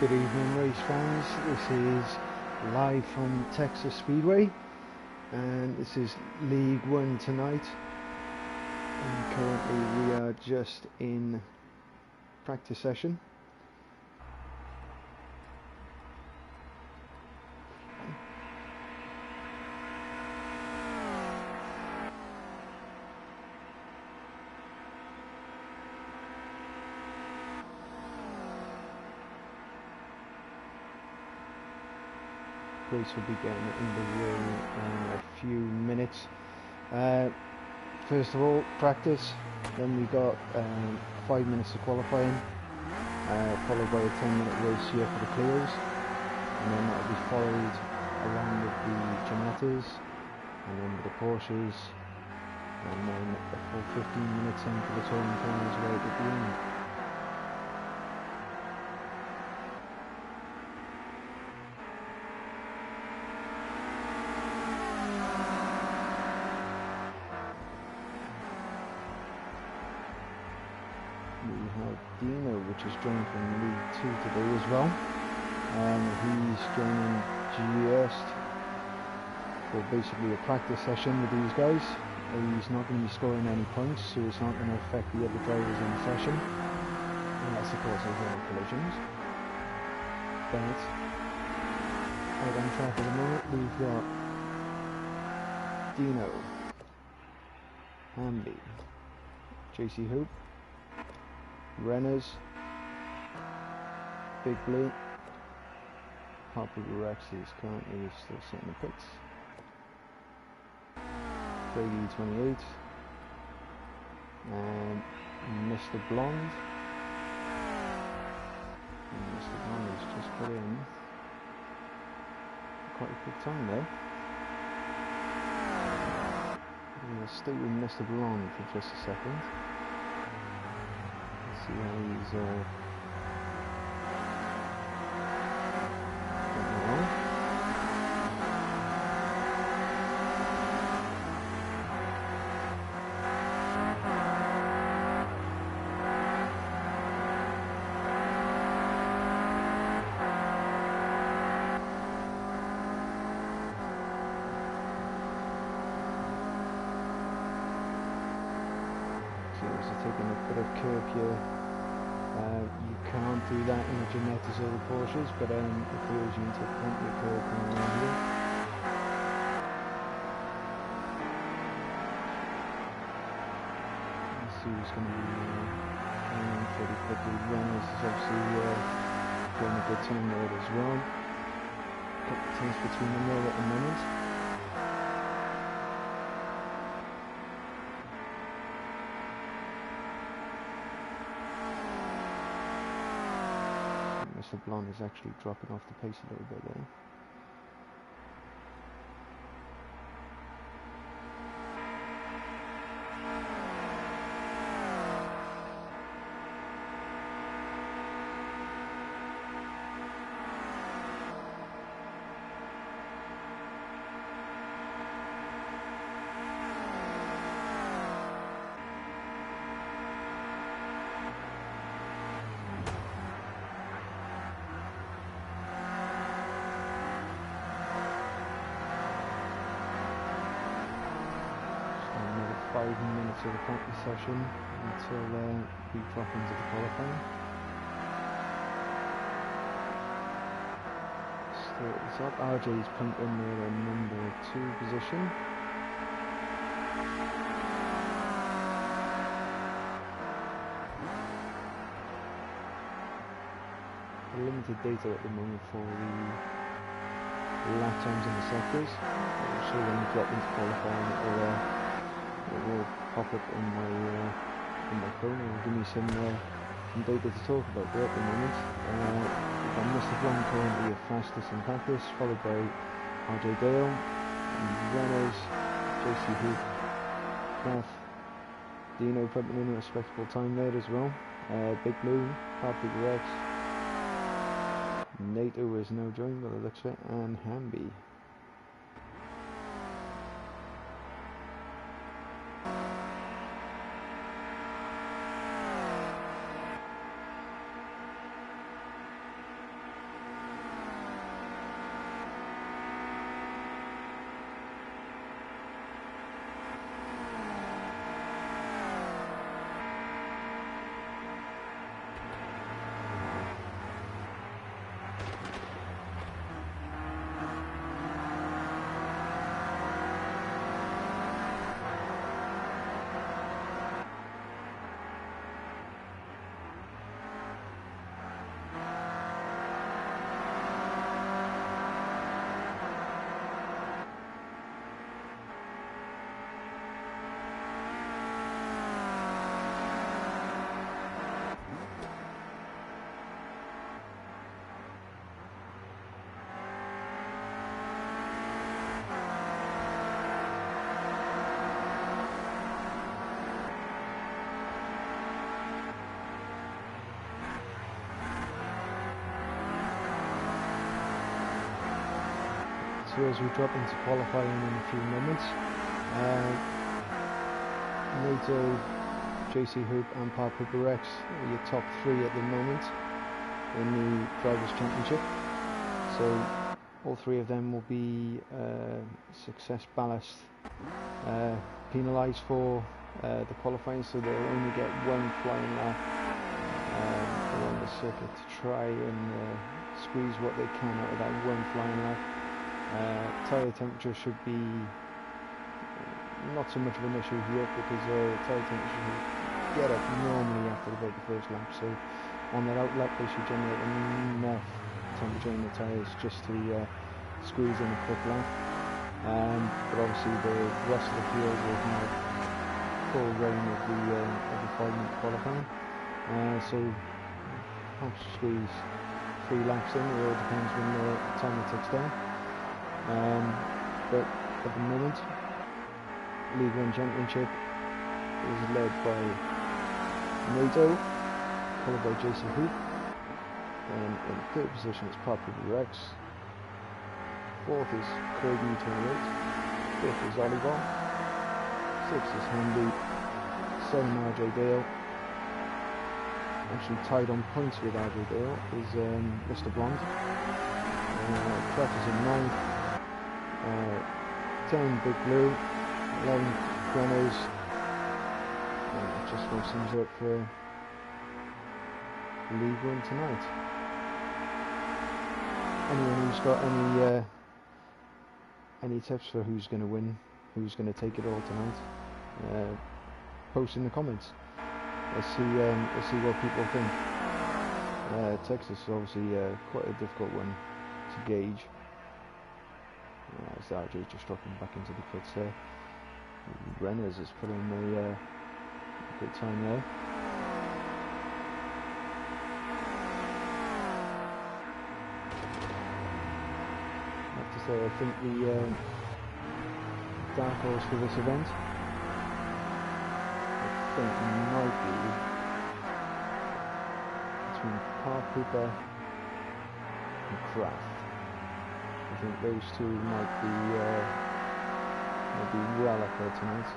Good evening, race fans. This is live from Texas Speedway, and this is League One tonight. And currently we are just in practice session. Race will be getting underway in a few minutes. First of all, practice. Then we got 5 minutes of qualifying, followed by a 10-minute race here for the clears, and then that will be followed along with the Janettas, and then with the Porsches, and then a full 15 minutes in for the touring cars right at the end. We have Dino, which has joined from League 2 today as well. He's joining just for basically a practice session with these guys. He's not going to be scoring any points, so it's not going to affect the other drivers in the session, unless of course there's any collisions. But out on track at the moment, we've got Dino, Hamby, JC Hoop, Renners, Big Blue, Harper Rex is currently still sitting in the pits, Brady 28, and Mr. Blonde. And Mr. Blonde has just put in quite a quick time there. We'll stay with Mr. Blonde for just a second. See how he's getting along. So taking a bit of curve here. You can't do that in the Janettas or the Porsches, but it feels you can take plenty of curve coming around here. Let's see who's going to be coming in pretty quickly. Renners is obviously doing a good time there as well. Couple of teams between them there at the moment. Mr. Blonde is actually dropping off the pace a little bit there. Another 5 minutes of the practice session until we drop into the qualifying. Start this up. RJ's pumped in there in number 2 position. Limited data at the moment for the lap times in the sectors. So when we drop into qualifying, it will pop up in my phone and give me some data to talk about there at the moment. We've got Mr. Blonde currently at fastest in practice, followed by RJ Dale, Renners, JC Hoop, Craft, Dino pumping in a respectable time there as well. Big Blue, Harper Rex, NATO is now joined by the looks of it, and Hamby. So as we drop into qualifying in a few moments, NATO, JC Hoop and Papa Rex are your top 3 at the moment in the Drivers' Championship. So all 3 of them will be success ballast penalised for the qualifying, so they'll only get 1 flying lap around the circuit to try and squeeze what they can out of that 1 flying lap. Tyre temperature should be not so much of an issue here, because tyre temperature should get up normally after about the first lap, so on that outlap they should generate enough temperature in the tyres just to squeeze in a quick lap. But obviously the rest of the field will have full reign of the 5-minute qualifying, so perhaps squeeze 3 laps in. It all depends when the timer ticks down. But at the moment, Lg1 Championship is led by NATO, followed by JC Hoop, and in 3rd position is Papa Rex, 4th is Lg1 5th is Lg1, 6th is Handy, 7 RJ Dale, actually tied on points with RJ Dale is Mr. Blonde, Crackers in 9th, 10 Big Blue, 11 Gunners. Just what sums up for Lg1 tonight. Anyone who's got any tips for who's going to win, who's going to take it all tonight, post in the comments. Let's see what people think. Texas is obviously quite a difficult one to gauge. As RJ just dropping back into the pits there. Reynolds is putting a good time there. I have to say, I think the dark horse for this event, I think might be between Park Cooper and Kraft. I think those 2 might be well up there tonight.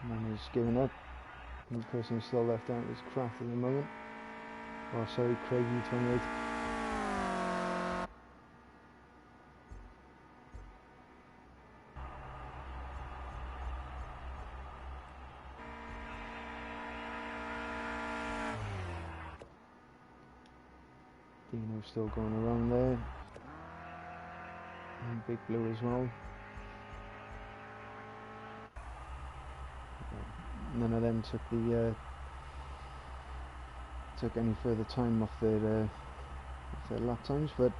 Man is giving up. The person who's still left out is Kraft at the moment. Oh, sorry, Lg1. Dino's still going around there. And Big Blue as well. None of them took any further time off their lap times, but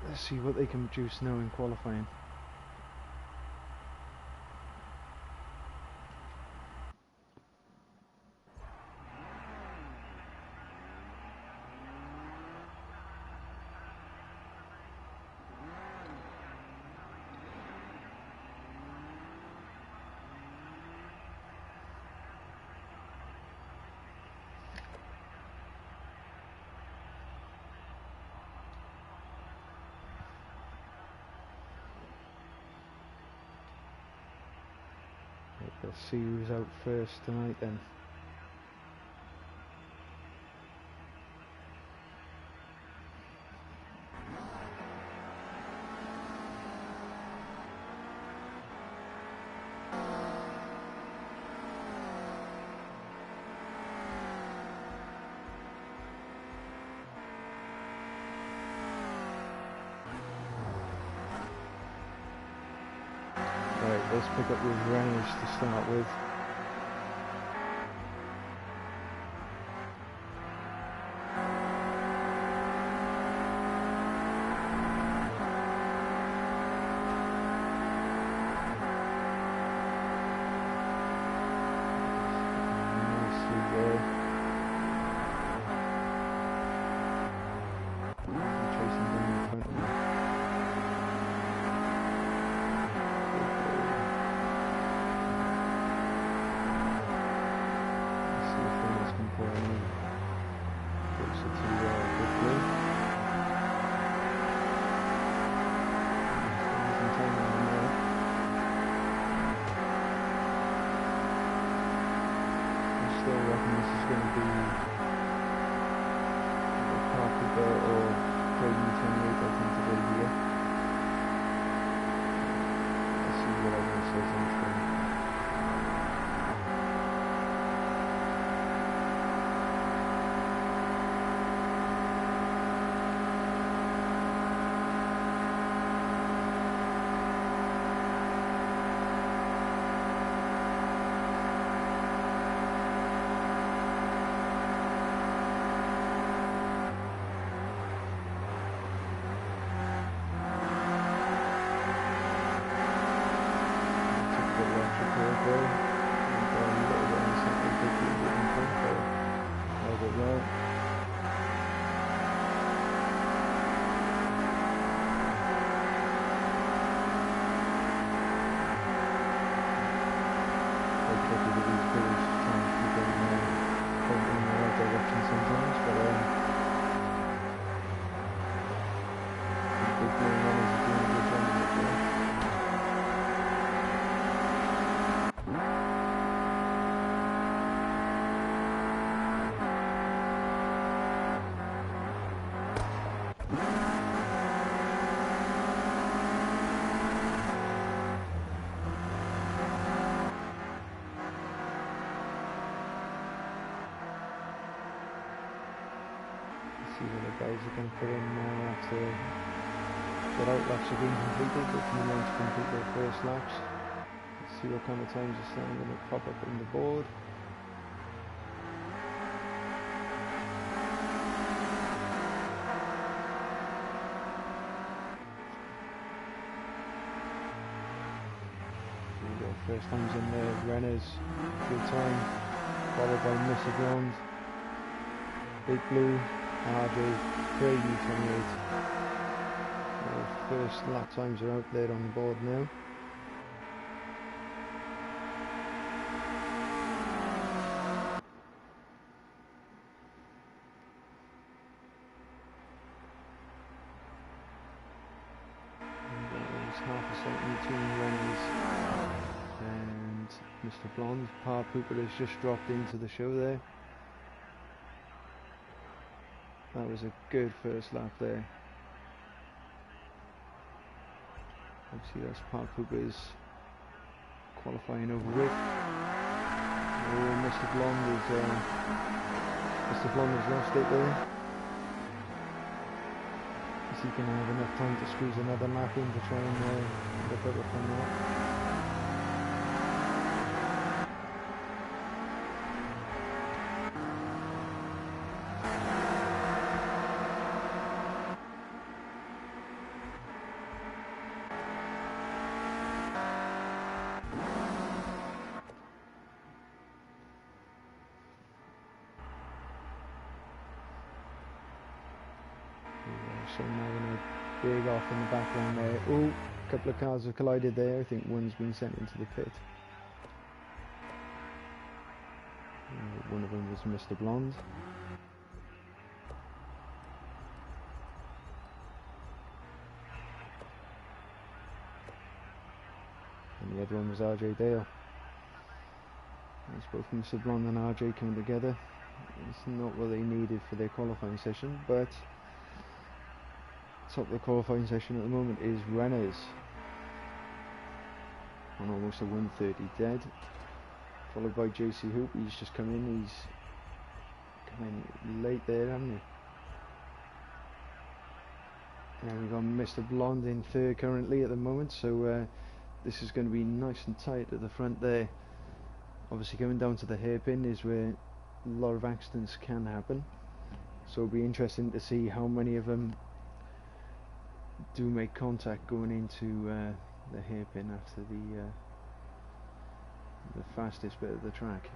let's see what they can produce now in qualifying. Let's see who's out first tonight then. Let's pick up with Reynolds to start with. still reckon this is going to be the Park Cooper or KU28, I think, to go here. Let's see what everyone says on the screen. See what the guys are going to put in now after the out laps have been completed. They can now complete their first laps. Let's see what kind of times are starting going to pop up on the board. Here we go, first times in there, Renner's good time, followed by Mr. Blonde, Big Blue, RJ, KU28. First lap times are out there on the board now. There's half a second between Reynolds and Mr. Blonde. Park Cooper has just dropped into the show there. That was a good first lap there. Obviously that's Park Cooper's qualifying over with. Oh, Mr. Blonde has lost it there. Is he going to have enough time to squeeze another lap in to try and recover from that? So now we're going to big off in the background there. Oh, a couple of cars have collided there. I think one's been sent into the pit. One of them was Mr. Blonde. And the other one was RJ Dale. It's both Mr. Blonde and RJ coming together. It's not what they needed for their qualifying session, but top of the qualifying session at the moment is Renners on almost a 130 dead, followed by JC Hoop. He's just come in, he's come in late there, hasn't he? And we've got Mr. Blonde in third currently at the moment, so this is going to be nice and tight at the front there. Obviously going down to the hairpin is where a lot of accidents can happen, so it'll be interesting to see how many of them do make contact going into the hairpin after the fastest bit of the track.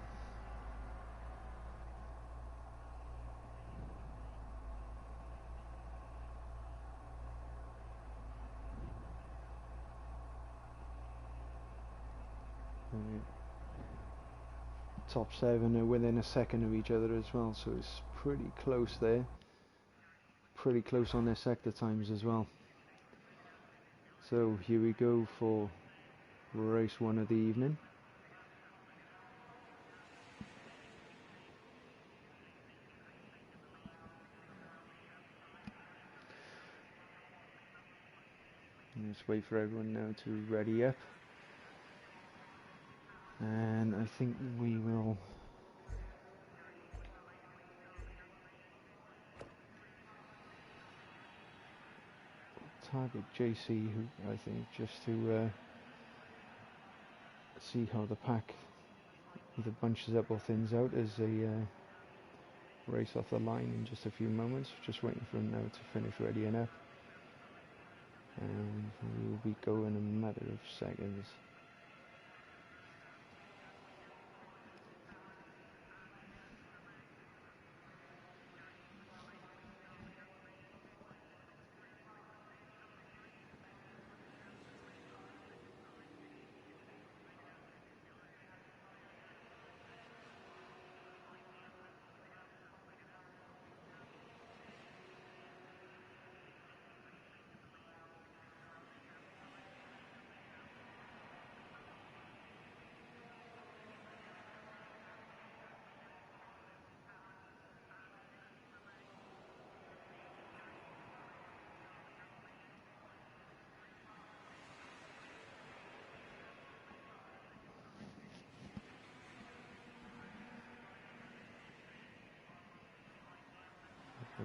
Top 7 are within a second of each other as well, so it's pretty close there. Pretty close on their sector times as well. So here we go for race 1 of the evening. Just wait for everyone now to ready up, and I think we will target JC, who I think, just to see how the pack either bunches up or thins out as they race off the line in just a few moments. Just waiting for him now to finish readying up, and we'll be going in a matter of seconds.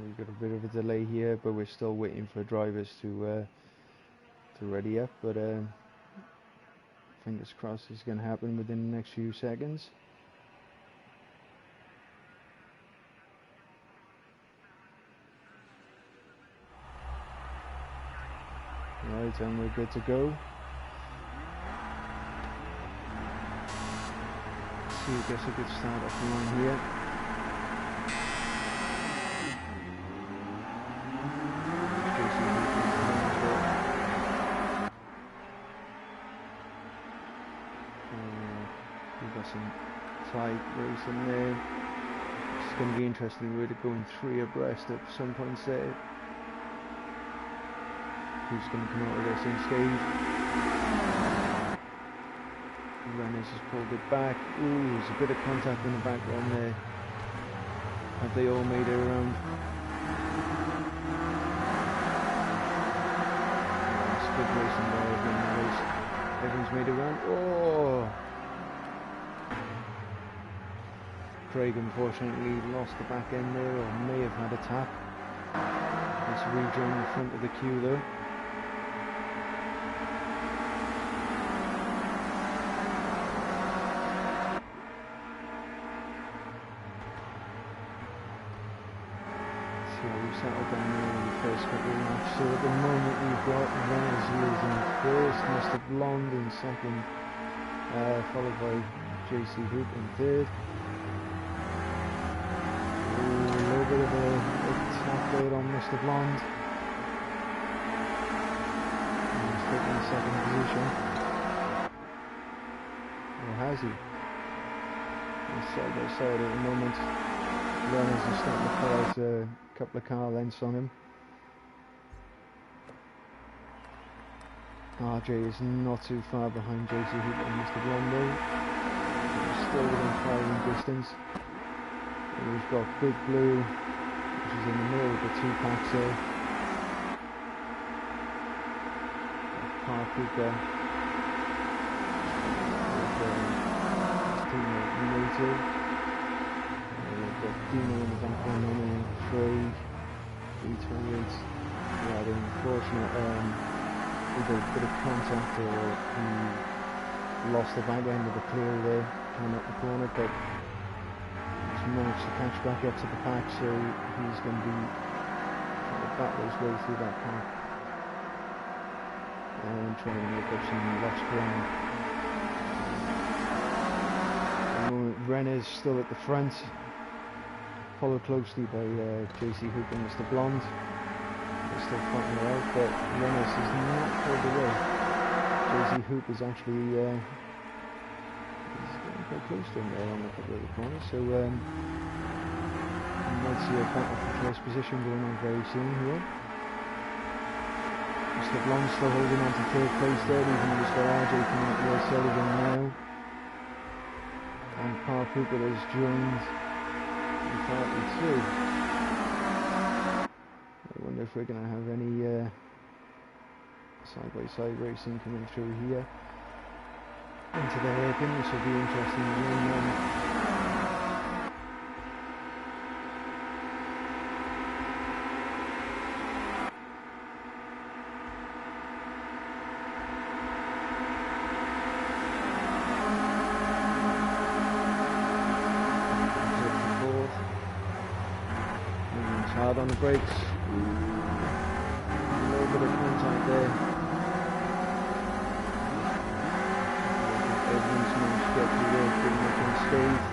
We've got a bit of a delay here, but we're still waiting for drivers to ready up. But fingers crossed it's going to happen within the next few seconds. Right, and we're good to go. See who gets a good start off the line here. Some tight racing there. It's going to be interesting. We're going 3 abreast at some points there. Who's going to come out of this unscathed? Runners has pulled it back. Ooh, there's a bit of contact in the background there. Have they all made it around? It's good racing there. Everyone's made it around. Oh! Craig unfortunately lost the back end there, or may have had a tap. Let's rejoin the front of the queue though. So we settled down there in the first couple of laps. So at the moment we've got Reynolds in first, Mr. Blonde in second, followed by JC Hoop in third. Bit of a tap there on Mr. Blonde. He's taking the second position. Or has he? He's side by side at the moment. Runners are starting to pull out a couple of car lengths on him. RJ is not too far behind JC Hoop and Mr. Blonde though. He's still within firing distance. We've got Big Blue, which is in the middle of the 2 packs there. Park Cooper with teammate Nato. We've got Dino in the background on Craig, 328. Yeah, the unfortunate either a bit of contact or he lost the back end of the clear there coming up the corner, but managed to catch back up to the pack, so he's going to be trying to battle his way through that pack and trying to make up some lost ground. At the moment, Renner's still at the front, followed closely by JC Hoop and Mr. Blonde. They're still fighting it out, but Renner's is not pulled away. JC Hoop is actually quite close to him there on a couple of the corners, so we might see a battle for first position going on very soon here. Mr. Blonde still holding on to third place there, even though he's got RJ coming up the outside of him now. And Park Cooper has joined the party too. I wonder if we're going to have any side by side racing coming through here into the hairpin. This will be interesting. Hard on the brakes. A little bit of contact there. Everyone's managed to get through there pretty much unscathed.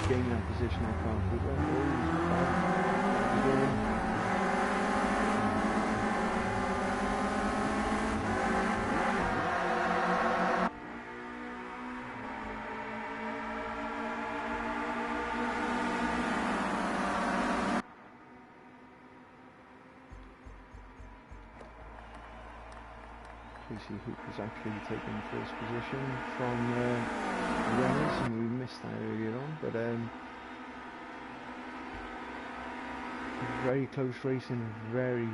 Gaining that position, I can't put that. Casey Hoop has actually taken first position from Reynolds, and we missed that earlier on, but very close racing, very you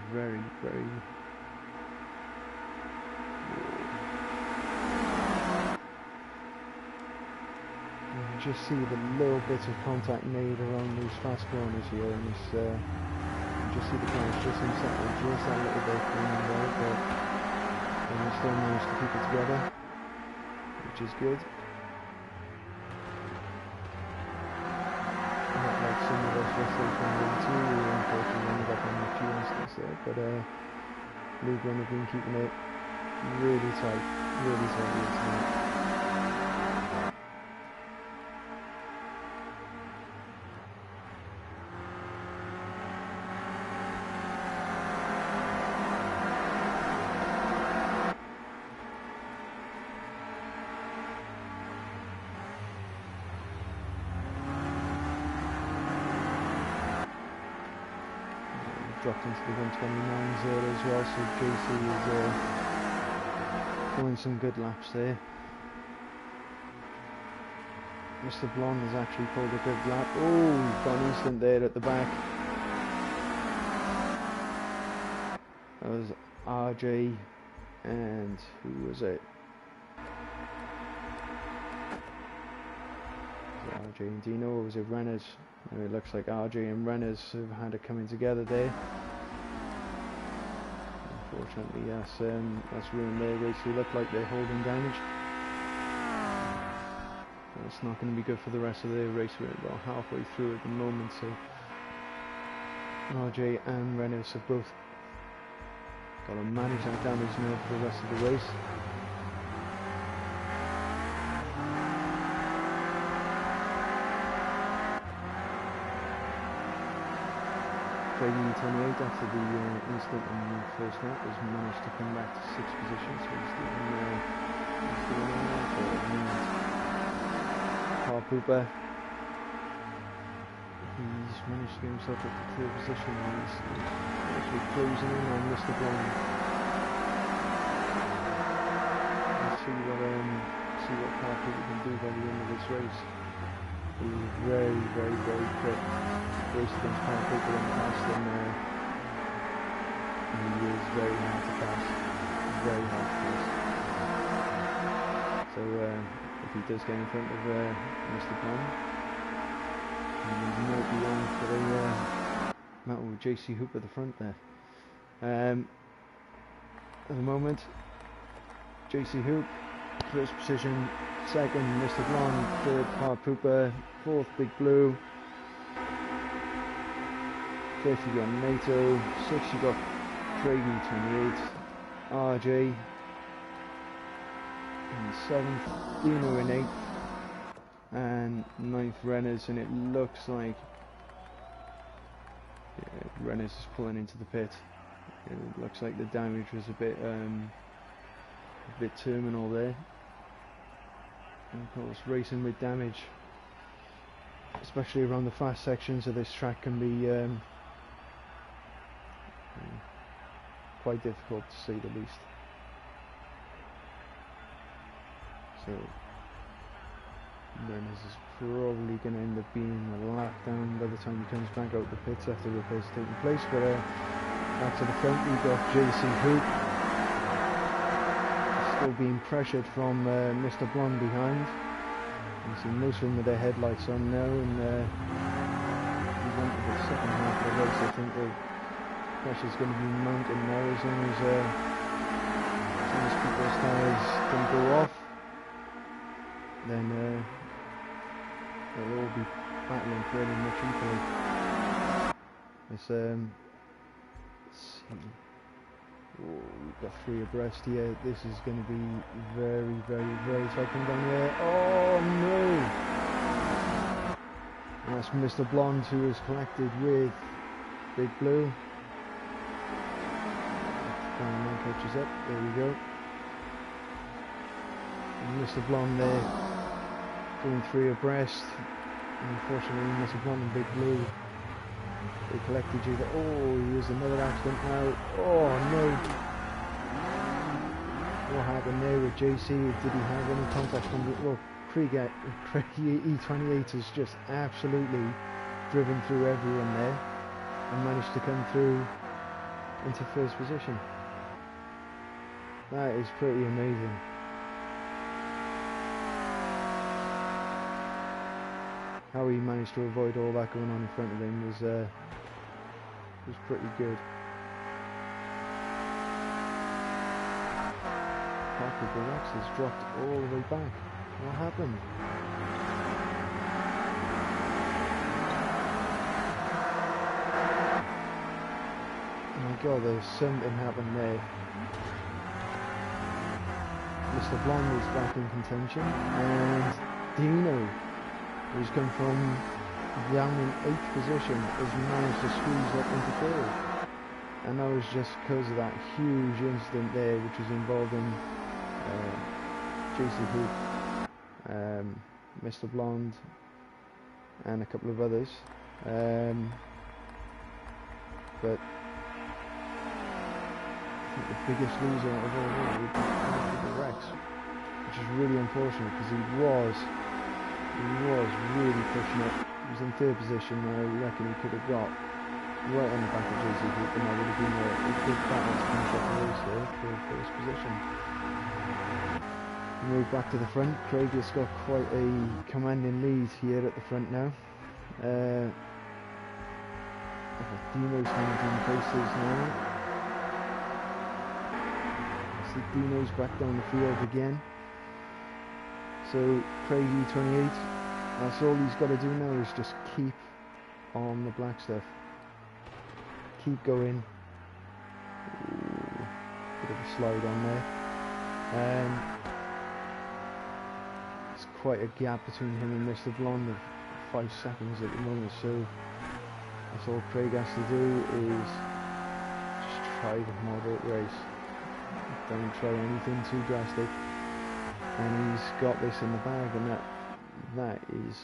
just see the little bits of contact made around these fast corners here, and it's you just see the cars just unsettled just that little bit in there, but they still managed to keep it together, which is good. Not like some of us wrestlers from League 2 who unfortunately ended up on a few instances there, but League 1 have been keeping it really tight tonight. Dropped into the 129s there as well, so JC is doing some good laps there. Mr. Blonde has actually pulled a good lap. Oh, gone instant there at the back. That was RJ and who was it? Was it RJ and Dino, or was it Renners? It looks like RJ and Renners have had it coming together there. Unfortunately, yes, that's ruined their race. They look like they're holding damage. That's not going to be good for the rest of their race. We're about halfway through at the moment, so RJ and Renners have both got to manage that damage now for the rest of the race. Trading 28 after the incident on the first lap has managed to come back to 6th position, so he's doing alright for the moment. Carl Pooper, he's managed to get himself up to 3rd position, and he's actually closing in on Mr. Blonde. Let's see what Carl Pooper can do by the end of this race. He was very quick. Raced against Carl Pooper in the past, and he is very hard to pass. Very hard to pass. So if he does get in front of Mr. Blonde, he might be on for the battle with JC Hoop at the front there. At the moment, JC Hoop, 1st position, 2nd Mr. Blonde, 3rd Carl Pooper, 4th Big Blue, 5th you got NATO, 6th you got Trading 28, RJ, and 7th Dino in 8th, and 9th Renners, and it looks like Renners is pulling into the pit. It looks like the damage was a bit terminal there. And of course, racing with damage, especially around the fast sections of this track, can be quite difficult to say the least. So Berners is probably going to end up being a lap down by the time he comes back out the pits after repairs taking place. But back to the front, we've got JC Hoop still being pressured from Mr. Blonde behind. You see most of them with their headlights on now, and we've entered the second half of the race. I think the pressure's going to be mounting now as long as people's tyres don't go off. Then they'll all be battling fairly much equally. Let's see. Oh, we've got 3 abreast here. This is going to be very, very, very tight coming down here. Oh no! And that's Mr. Blonde, who is collected with Big Blue. Cameraman catches up. There we go. And Mr. Blonde there, going 3 abreast. Unfortunately, Mr. Blonde and Big Blue, they collected each other. Oh, here's another accident now. Oh no! What happened there with JC? Did he have any contact from the... Well, Craig E28 has just absolutely driven through everyone there and managed to come through into first position. That is pretty amazing. How he managed to avoid all that going on in front of him was pretty good. Parker Garax has dropped all the way back. What happened? Oh my god, there's something happened there. Mr. Blonde is back in contention, and Dino, who's come from down in 8th position, has managed to squeeze up into 3rd. And that was just because of that huge incident there, which was involving JC Hoop, Mr. Blonde, and a couple of others. But I think the biggest loser out of all that would be Rex, which is really unfortunate because he was really pushing it. He was in 3rd position, and I reckon he could have got right on the back of JC Hoop, and that would have been a good battle to finish up the race there for 1st position. Move back to the front. Craig has got quite a commanding lead here at the front now. Dino's handling places now. See Dino's back down the field again. So Craig E28, that's all he's got to do now is just keep on the black stuff. Keep going. Ooh, bit of a slide on there. There's quite a gap between him and Mr. Blonde of 5 seconds at the moment, so that's all Craig has to do is just try the moderate race. Don't try anything too drastic, and he's got this in the bag, and that is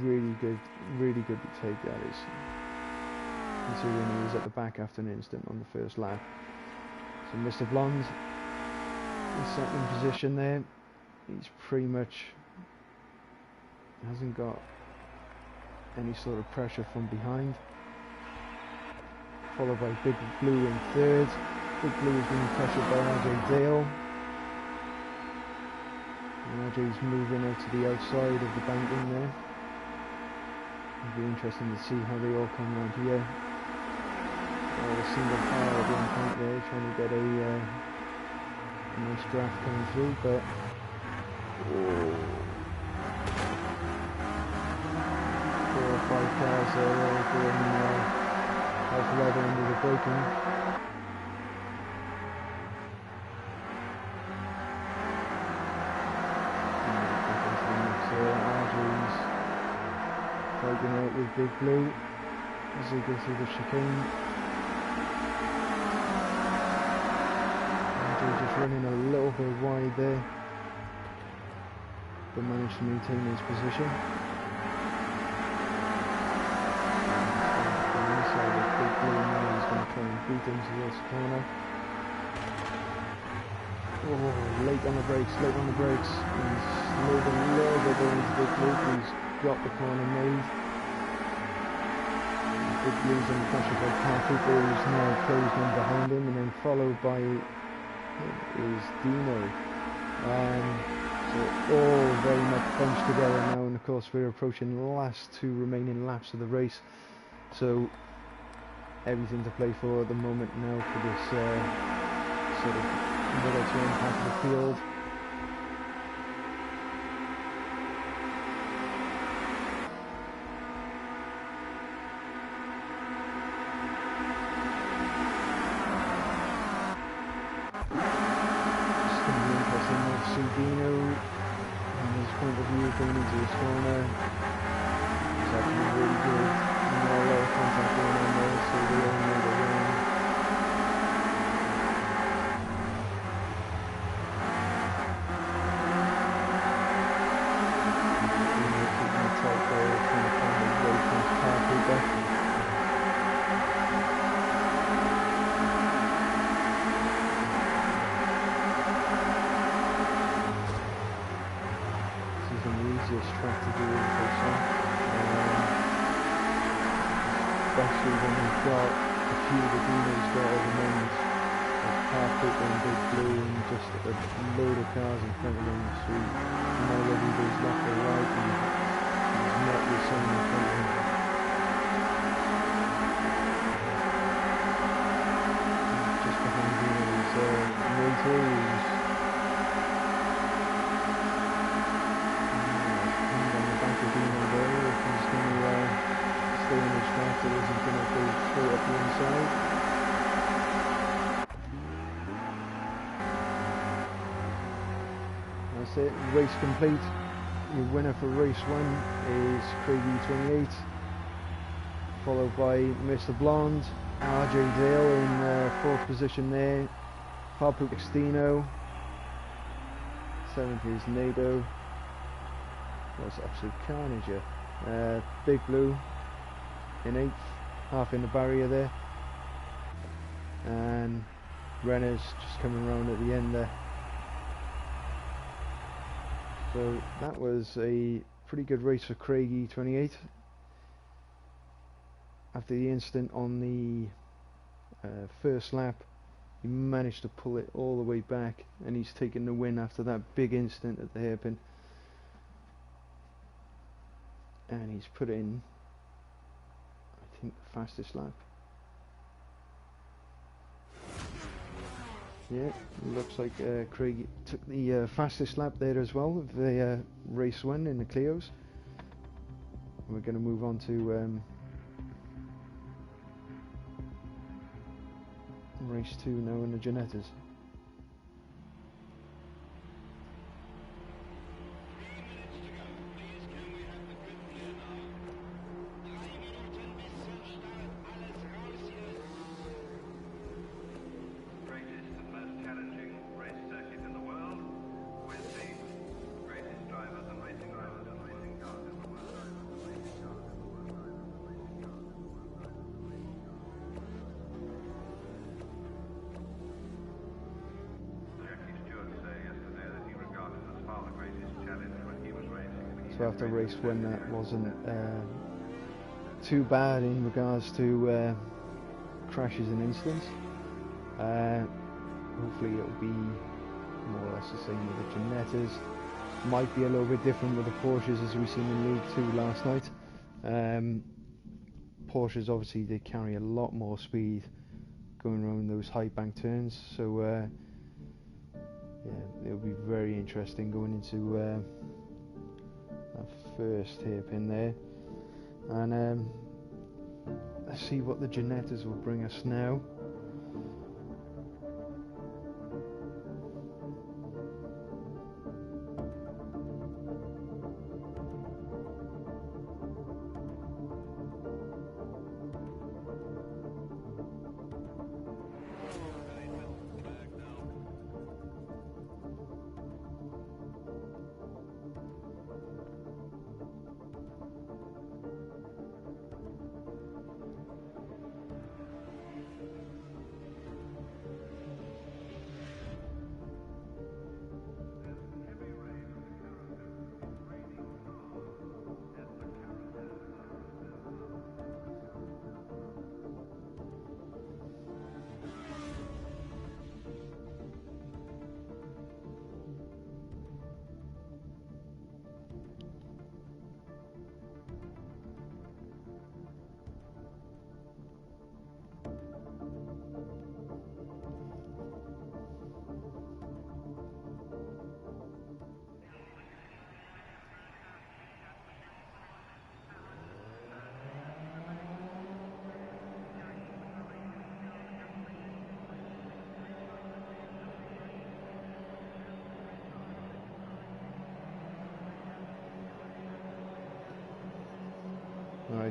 really good to take. That is, considering he was at the back after an incident on the 1st lap. So Mr. Blonde in 2nd position there. He's pretty much hasn't got any sort of pressure from behind. Followed by Big Blue in 3rd. Big Blue is being pressured by RJ Dale. And RJ's moving out to the outside of the banking there. It'll be interesting to see how they all come around here. Oh, the single car at one point there, trying to get a nice draft coming through, but 4 or 5 cars are all going off leather into the braking. RJ's fighting out with Big Blue as they go through the chicane. running a little bit wide there, but managed to maintain his position. On the inside of Big Blue now, he's going to try and beat into this corner. Oh, late on the brakes, late on the brakes. He's slowed a little bit going into Big Blue, but he's got the corner made. Big Blue's under pressure by Car Cooper, who's now closed in behind him, and then followed by is Dino. So all very much bunched together now, and of course we're approaching the last 2 remaining laps of the race. So everything to play for at the moment now for this sort of middle to end half of the field. Dino, from his point of view, going into his corner, he's actually really good. A lot of contact going on there, so they all know the win. Dino taking the top there, trying to find his way from his car Cooper. Track to do in person, especially when we've got a few of the Dinos got at the moment, like Car Cooper and Big Blue, and just a load of cars in front of them, so you know whether he goes left or right, and he's met with someone in front of him. Just behind Dino is Nate Hayes. Stay in his track, so he's going to go straight up the inside. That's it, race complete. Your winner for race 1 is Craigie28, followed by Mr. Blonde, RJ Dale in 4th position there, Harpook Dino, 7th is Nado. That's absolute carnage here. Big Blue in 8th, half in the barrier there, and Renner's just coming around at the end there. So that was a pretty good race for Craigie28. After the incident on the first lap, he managed to pull it all the way back, and he's taken the win after that big incident at the hairpin. And he's put in, I think, the fastest lap. Yeah, looks like Craig took the fastest lap there as well of the race 1 in the Clios. We're going to move on to race 2 now in the Ginettas. So after race 1, that wasn't too bad in regards to crashes and incidents. Hopefully it'll be more or less the same with the Ginettas. Might be a little bit different with the Porsches, as we've seen in League 2 last night. Porsches obviously, they carry a lot more speed going around those high bank turns, so yeah, it'll be very interesting going into that first hairpin there, and let's see what the Ginettas will bring us now.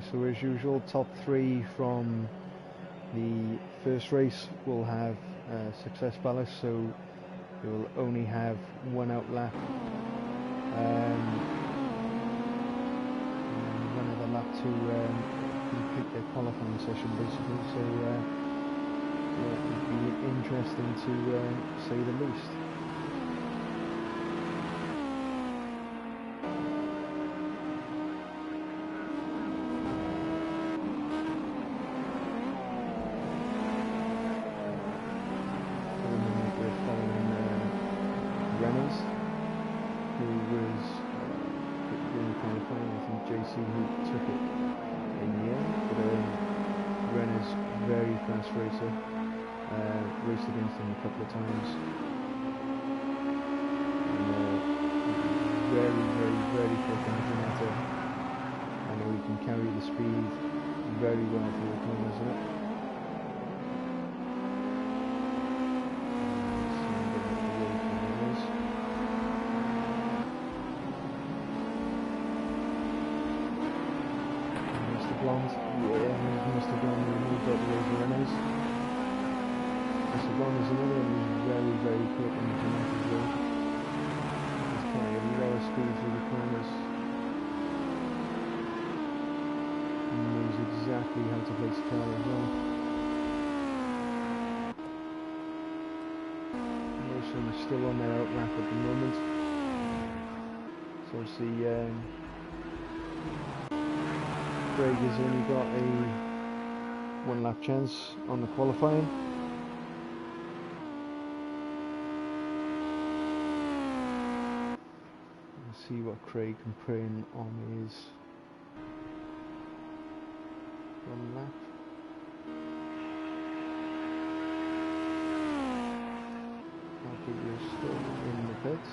Right, so as usual, top 3 from the first race will have success ballast, so you will only have 1 out lap, one other lap to complete their qualifying session basically, so yeah, it would be interesting to say the least. JC who took it in the end, but Renner's very fast racer, raced against him a couple of times, and very quick in the Janetta. I know he can carry the speed very well through the corners in it. Blonde, yeah, Mr. Blonde moved up the runners. Mr. Blonde is another one who's very quick in the Janetta as well. He's carrying a lower speed through the corners. He knows exactly how to place the car as well. Most of them are still on their out lap at the moment. So obviously Craig has only got a 1 lap chance on the qualifying. Let's see what Craig can put in on his 1 lap. Happy you're still in the pits.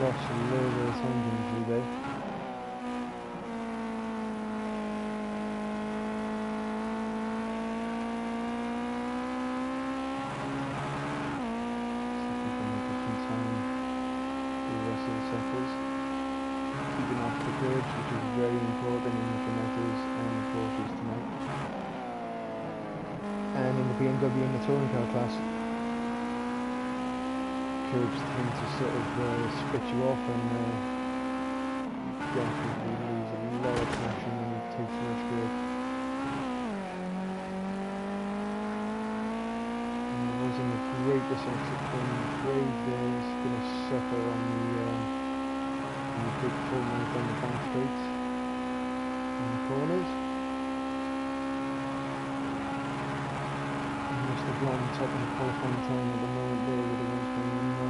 Lost a little bit of time through there. See if we can make some time for the rest of the sectors. Keeping off the curbs, which is very important in the Janettas and the Porsches tonight. And in the BMW and the touring car class. Curbs tend to sort of spit you off and definitely lose a lot of traction when you take too much curb. And it wasn't the greatest exit from Craig there. He's going to suffer on the big full mount down the back straight in the corners. And Mr. Blonde top of the qualifying time at the moment there with a 1.96.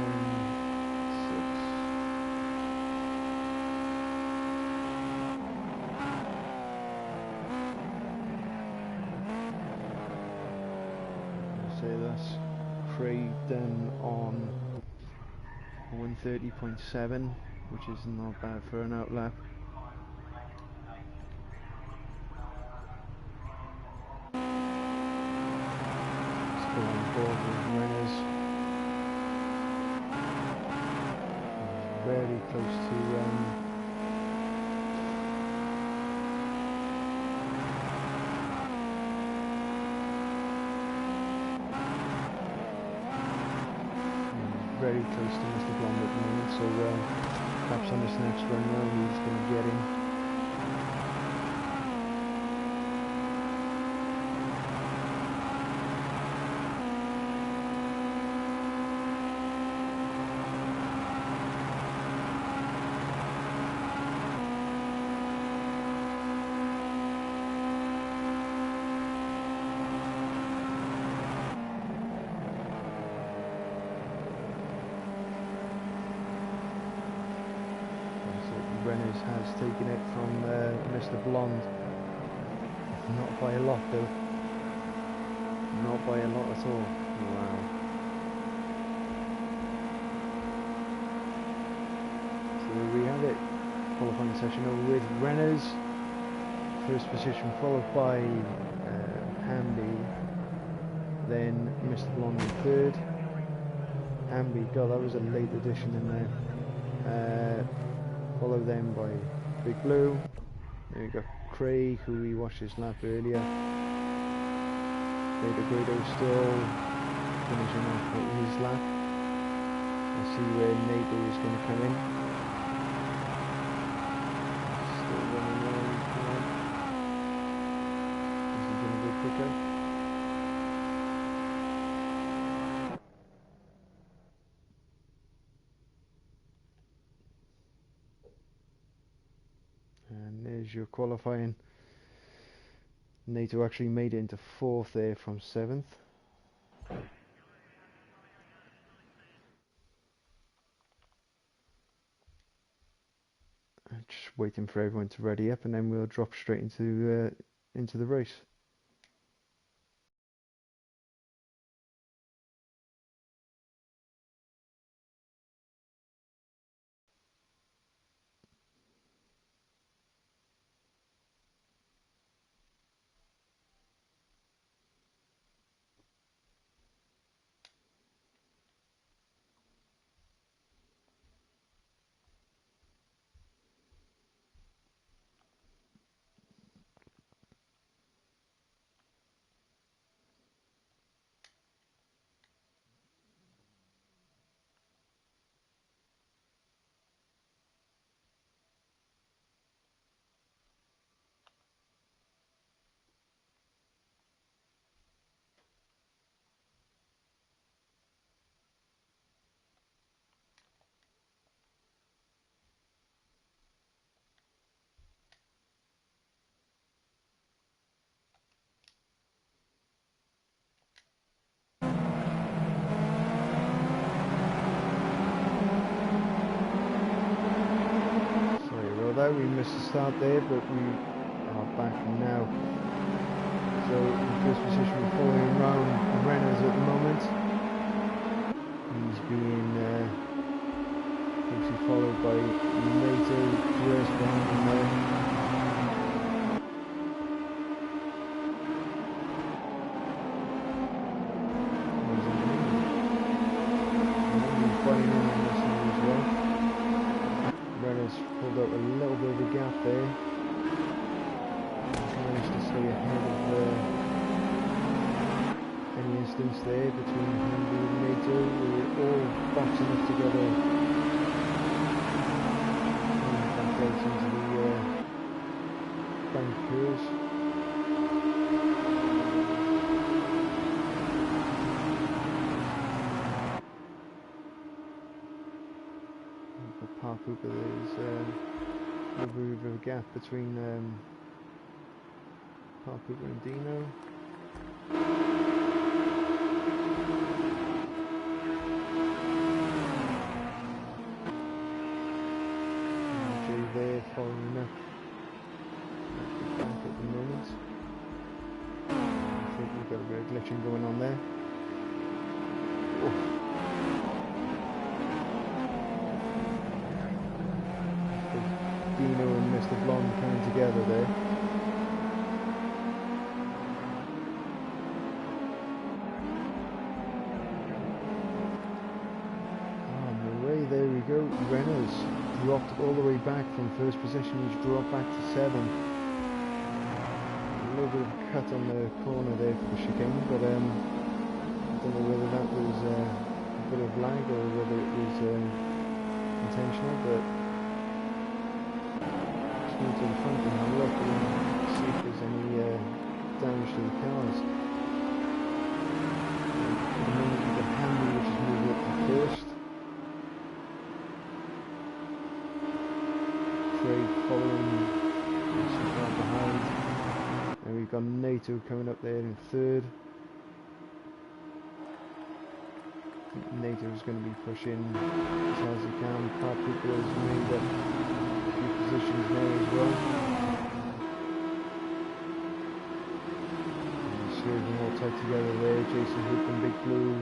I'll say that's Craig done on 130.7, which is not bad for an out lap. Still on board with Renners. Very close to very close to Mr. Blonde at the moment, so perhaps on this next run round he's going to get in. Renners has taken it from Mr. Blonde. Not by a lot though. Not by a lot at all. Wow. qualifying session over with. Renners, first position, followed by Hamby, then Mr. Blonde in third. Hamby, God, that was a late addition in there. Followed then by Big Blue. Then we got Craig, who we watched his lap earlier. Beta Guido still finishing off with his lap. I see where Nato is going to come in. Still running around. Come on. Is he going to go quicker? And there's your qualifying. NATO actually made it into 4th there from 7th. Just waiting for everyone to ready up, and then we'll drop straight into the race. We missed the start there, but we are back now. So in first position we're following around Renners at the moment. He's being obviously followed by NATO, US behind him there. Pulled out a little bit of a gap there. Managed to stay ahead of any instance there between Hamby and NATO. We were all boxing up together. And back out into the bank curves. Cooper, there's a little bit of a gap between Cooper and Dino. Jay there following up back at the moment. I think we've got a bit of glitching going on there. Oh. Dino and Mr. Blonde coming together there. On the way, there we go. Renners dropped all the way back from first position. He's dropped back to 7. A little bit of a cut on the corner there for the chicane, but I don't know whether that was a bit of lag or whether it was intentional, but to the front and have a look and see if there's any damage to the cars. At the moment we've got Hamby, which is moving up to first. Craig following, so far behind. And we've got NATO coming up there in third. NATO is going to be pushing as hard as he can. Car people has made up positions now as well. Swerving all tight together there. Jason Hoop and Big Blue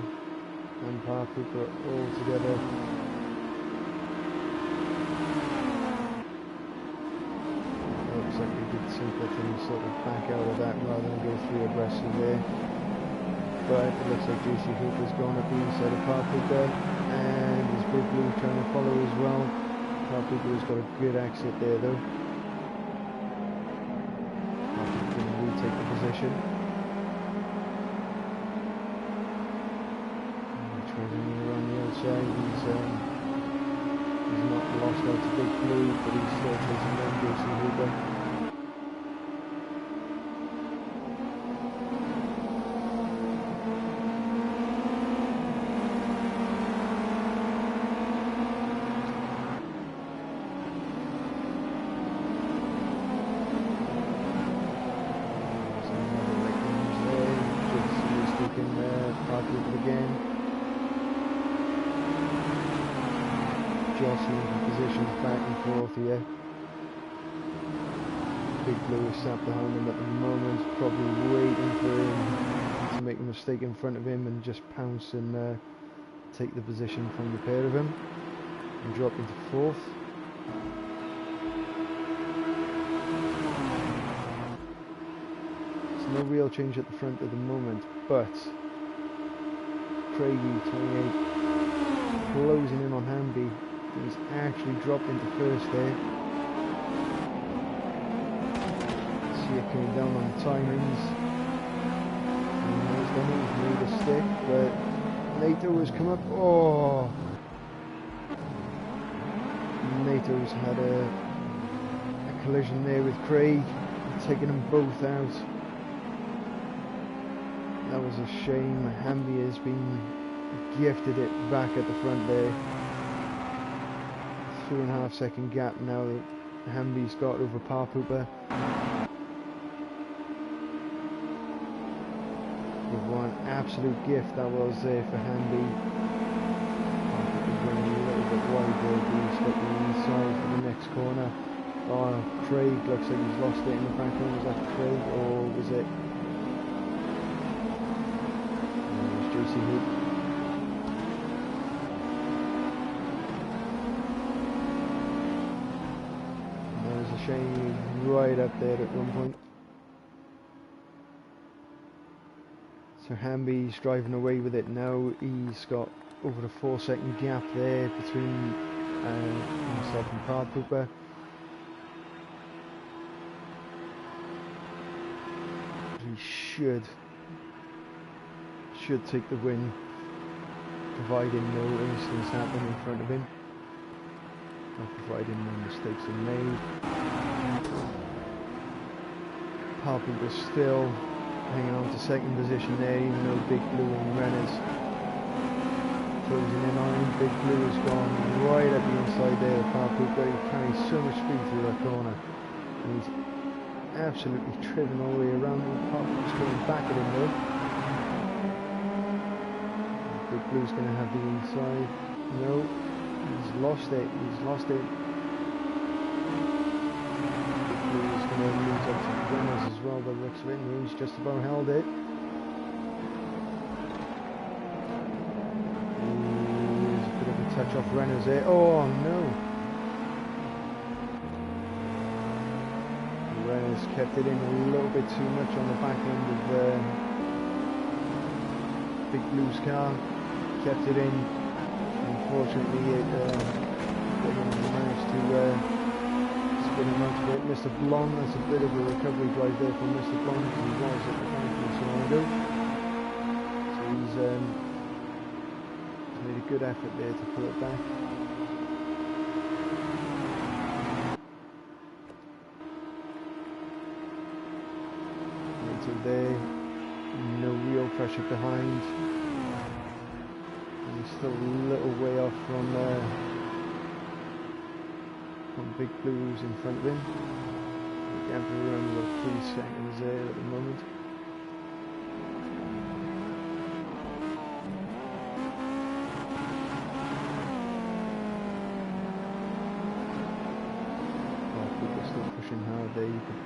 and Park Cooper all together. simple thing, sort of back out of that rather than go through abreast of there. But it looks like JC Hooper's gone up the inside of Parpuka, and his Big Blue trying to follow as well. Parpuka's got a good exit there though. Parpuka can retake the position. Travelling around the outside, he's not lost out to Big Blue, but he's still chasing down JC Hooper. Jostling positions back and forth here. Big Blue is sat behind him at the moment, probably waiting for him to make a mistake in front of him and just pounce and take the position from the pair of them and drop into fourth. There's no real change at the front at the moment, but Craigie 28 closing in on Hamby. He's actually dropped into first there. See it coming down on the timings. And he's done it, he's made a stick, but NATO has come up. Oh! NATO's had a collision there with Craig, taking them both out. That was a shame. Hamby has been gifted it back at the front there. 3.5 second gap now that Hamby's got over Parpupa. With one absolute gift that was there for Hamby. Parpupa's running a little bit wide there, but he's got the inside for the next corner. Oh, Craig looks like he's lost it in the back corner. Was that Craig or was it? No, it was JC Hoop. Shane right up there at one point. So Hamby's driving away with it now. He's got over a 4-second gap there between himself and Parpupa. He should take the win, providing no incidents happen in front of him. Not providing no mistakes are made. Parpupa's still hanging on to second position there, even though Big Blue and Renner's closing in on him. Big Blue has gone right at the inside there of Parpupa. He carries so much speed through that corner. And he's absolutely tripping all the way around. Parpupa's going back at him though. Big Blue's going to have the inside. No. He's lost it. He's lost it. Big Blue is going to lose up to Reynolds as well, but looks of it. He's just about held it. There's a bit of a touch off Reynolds there. Oh no! Reynolds kept it in a little bit too much on the back end of Big Blue's car. Kept it in. Unfortunately, it managed to spin him out a bit. Mr. Blonde, that's a bit of a recovery drive there from Mr. Blonde, because he was at the front so long ago. So he's made a good effort there to pull it back. Right there, no real pressure behind. He's still a little way off from Big Blues in front of him. You have to remember about 3 seconds there at the moment. People are still pushing hard there. You could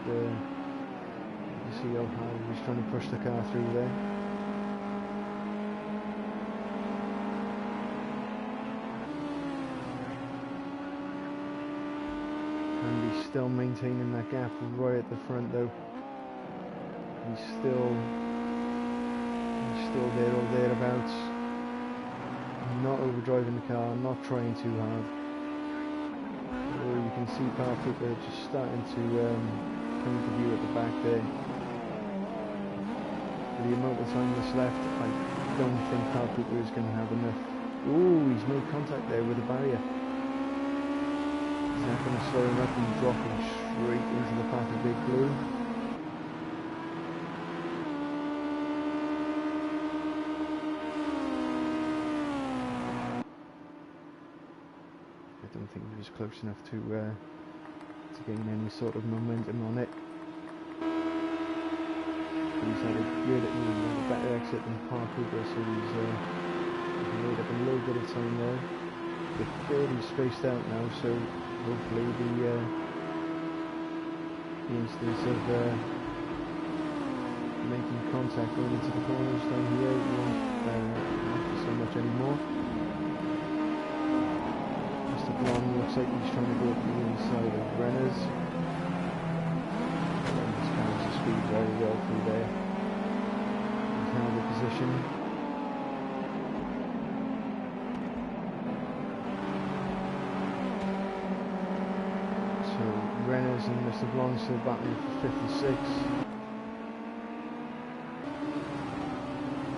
see how hard he's trying to push the car through there. still maintaining that gap right at the front though. He's still there or thereabouts. Not overdriving the car, not trying too hard. Although you can see Paratrooper just starting to come into view at the back there. For the amount of time that's left, I don't think Paratrooper is going to have enough. Ooh, he's made contact there with the barrier. Is that going to slow him up and drop him straight into the path of Big Blue? I don't think he was close enough to gain any sort of momentum on it. He's had a better exit than Paratrooper, so he's made up a little bit of time there. They're fairly spaced out now, so hopefully the instance of making contact going into the corners down here won't matter so much anymore. Mr. Blonde looks like he's trying to go up the inside of Renner's. Renner's carries the speed very well through there. He's held the position. So Renner's and Mr. Blonde still battling for 56.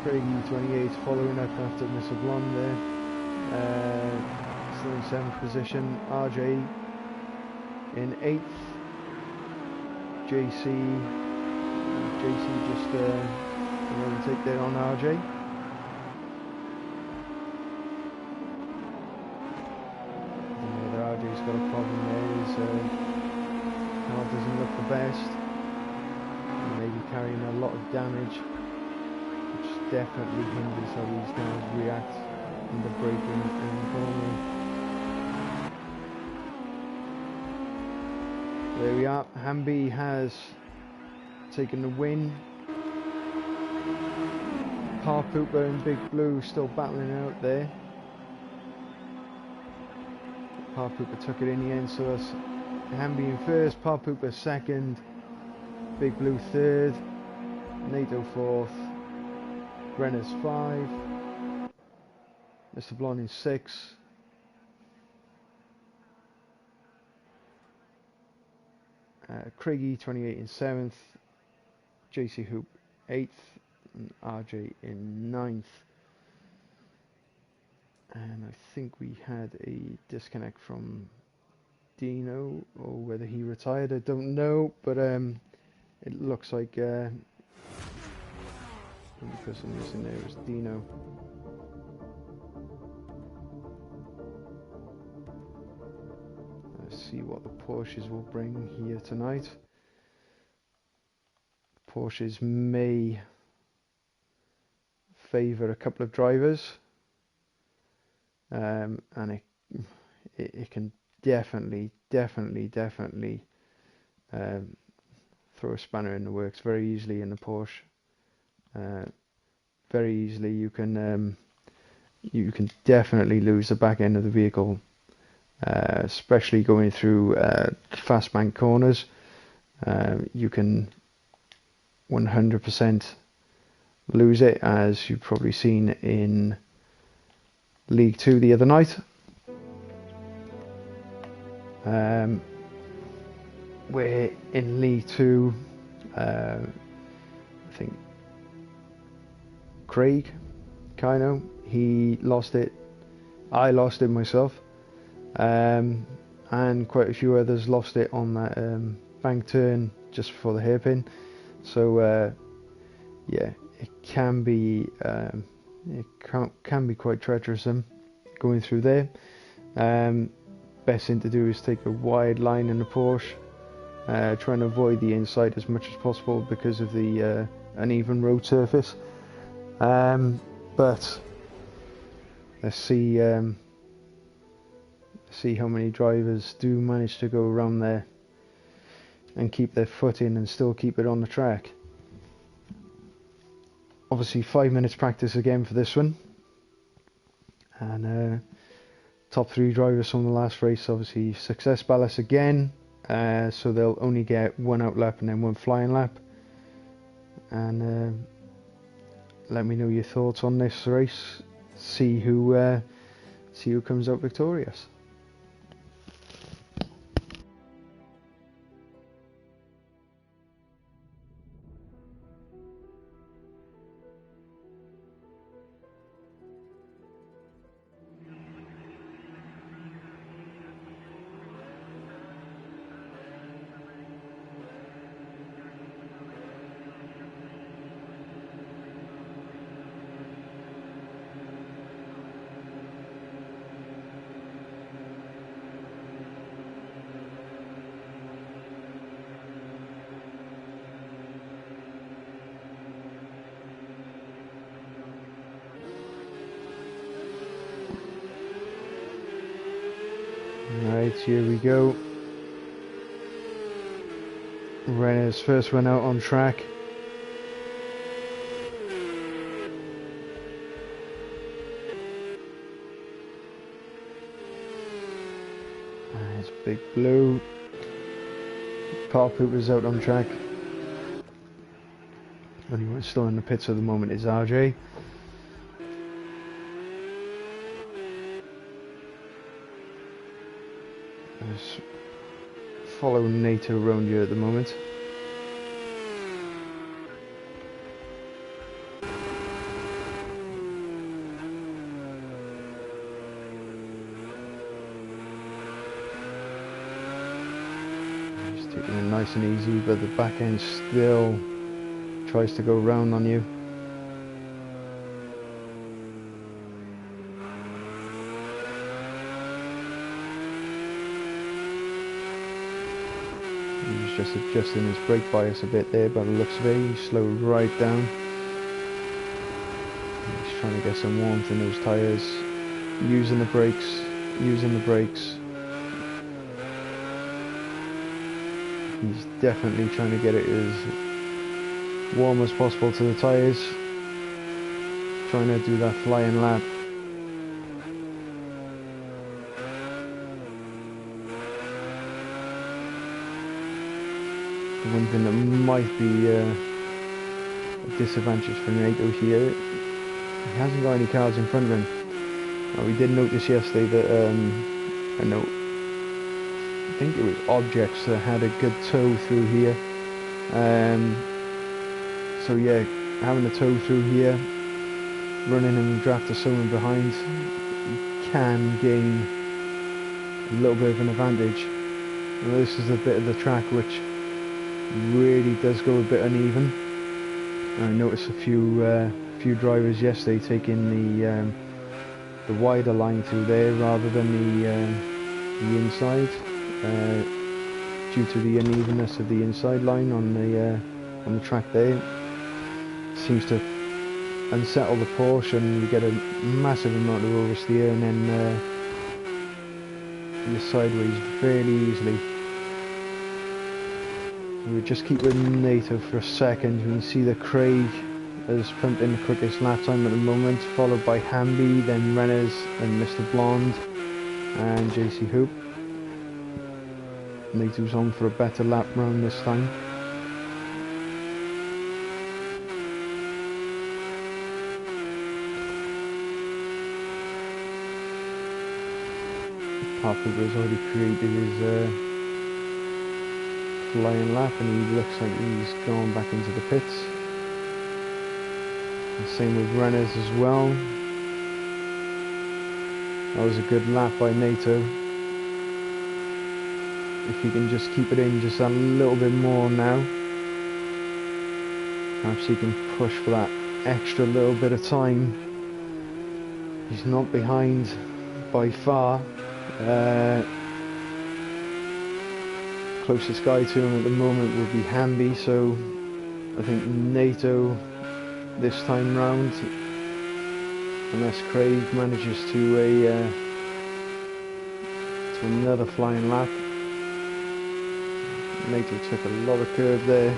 Craigie 28 following up after Mr. Blonde there. Still in 7th position. RJ in 8th. JC just an overtake there on RJ. RJ's got a problem there. His car doesn't look the best. He may be carrying a lot of damage, which definitely hinders how these cars react in the braking and cornering. There we are. Hamby has taken the win. Paratrooper and Big Blue still battling out there. Paratrooper took it in the end, so that's Hamby in first, Paratrooper second, Big Blue third, NATO fourth, Brenner's 5, Mr. Blonde in 6, Craigie 28 in 7th, JC Hoop 8th, and RJ in 9th. And I think we had a disconnect from Dino, or whether he retired, I don't know, but it looks like the only person missing there was Dino. Let's see what the Porsches will bring here tonight. Porsches may favour a couple of drivers. And it can definitely throw a spanner in the works very easily in the Porsche. Very easily you can definitely lose the back end of the vehicle, especially going through fast bank corners. You can 100% lose it, as you've probably seen in League 2 the other night, where in League 2 I think Craig Kino, he lost it, I lost it myself, and quite a few others lost it on that bank turn just before the hairpin. So yeah, it can be can be quite treacherous going through there. Best thing to do is take a wide line in the Porsche, try and avoid the inside as much as possible because of the uneven road surface. But let's see how many drivers do manage to go around there and keep their foot in and still keep it on the track. Obviously 5 minutes practice again for this one, and top 3 drivers from the last race. Obviously Success Ballas again, so they'll only get one out lap and then one flying lap. And let me know your thoughts on this race. See who comes out victorious. Right, here we go. Renner's first one out on track. There's Big Blue. Pop, who was out on track. Only one still in the pits at the moment is RJ. Just following NATO around you at the moment. Just taking it nice and easy, but the back end still tries to go round on you. He's just adjusting his brake bias a bit there by the looks of it. He slowed right down. He's trying to get some warmth in those tyres. Using the brakes. He's definitely trying to get it as warm as possible to the tyres. Trying to do that flying lap. One thing that might be a disadvantage for NATO here, he hasn't got any cars in front of him. Now, we did notice yesterday that I think it was Objects that had a good tow through here. So yeah, having a tow through here, running and draft of someone behind, you can gain a little bit of an advantage. Now, this is a bit of the track which really does go a bit uneven. I noticed a few drivers yesterday taking the wider line through there rather than the inside, due to the unevenness of the inside line on the track there. It seems to unsettle the Porsche and you get a massive amount of oversteer, and then you're sideways fairly easily. We'll just keep with NATO for a second. You can see that Craig has pumped in the quickest lap time at the moment, followed by Hamby, then Renners and Mr. Blonde and JC Hoop. NATO's on for a better lap round this time. Parker has already created his flying lap, and he looks like he's gone back into the pits. And same with Renners as well. That was a good lap by NATO. If he can just keep it in just a little bit more now, perhaps he can push for that extra little bit of time. He's not behind by far. Closest guy to him at the moment would be Hamby, so I think NATO this time round, unless Craig manages to another flying lap. NATO took a lot of curve there.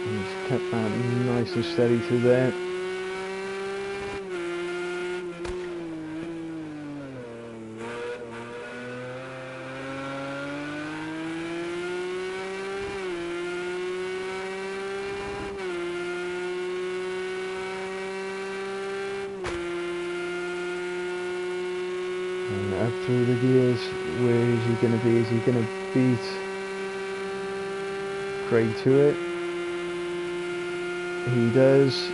And he's kept that nice and steady through there. through the gears. Where is he going to be? Is he going to beat Craig to it? He does.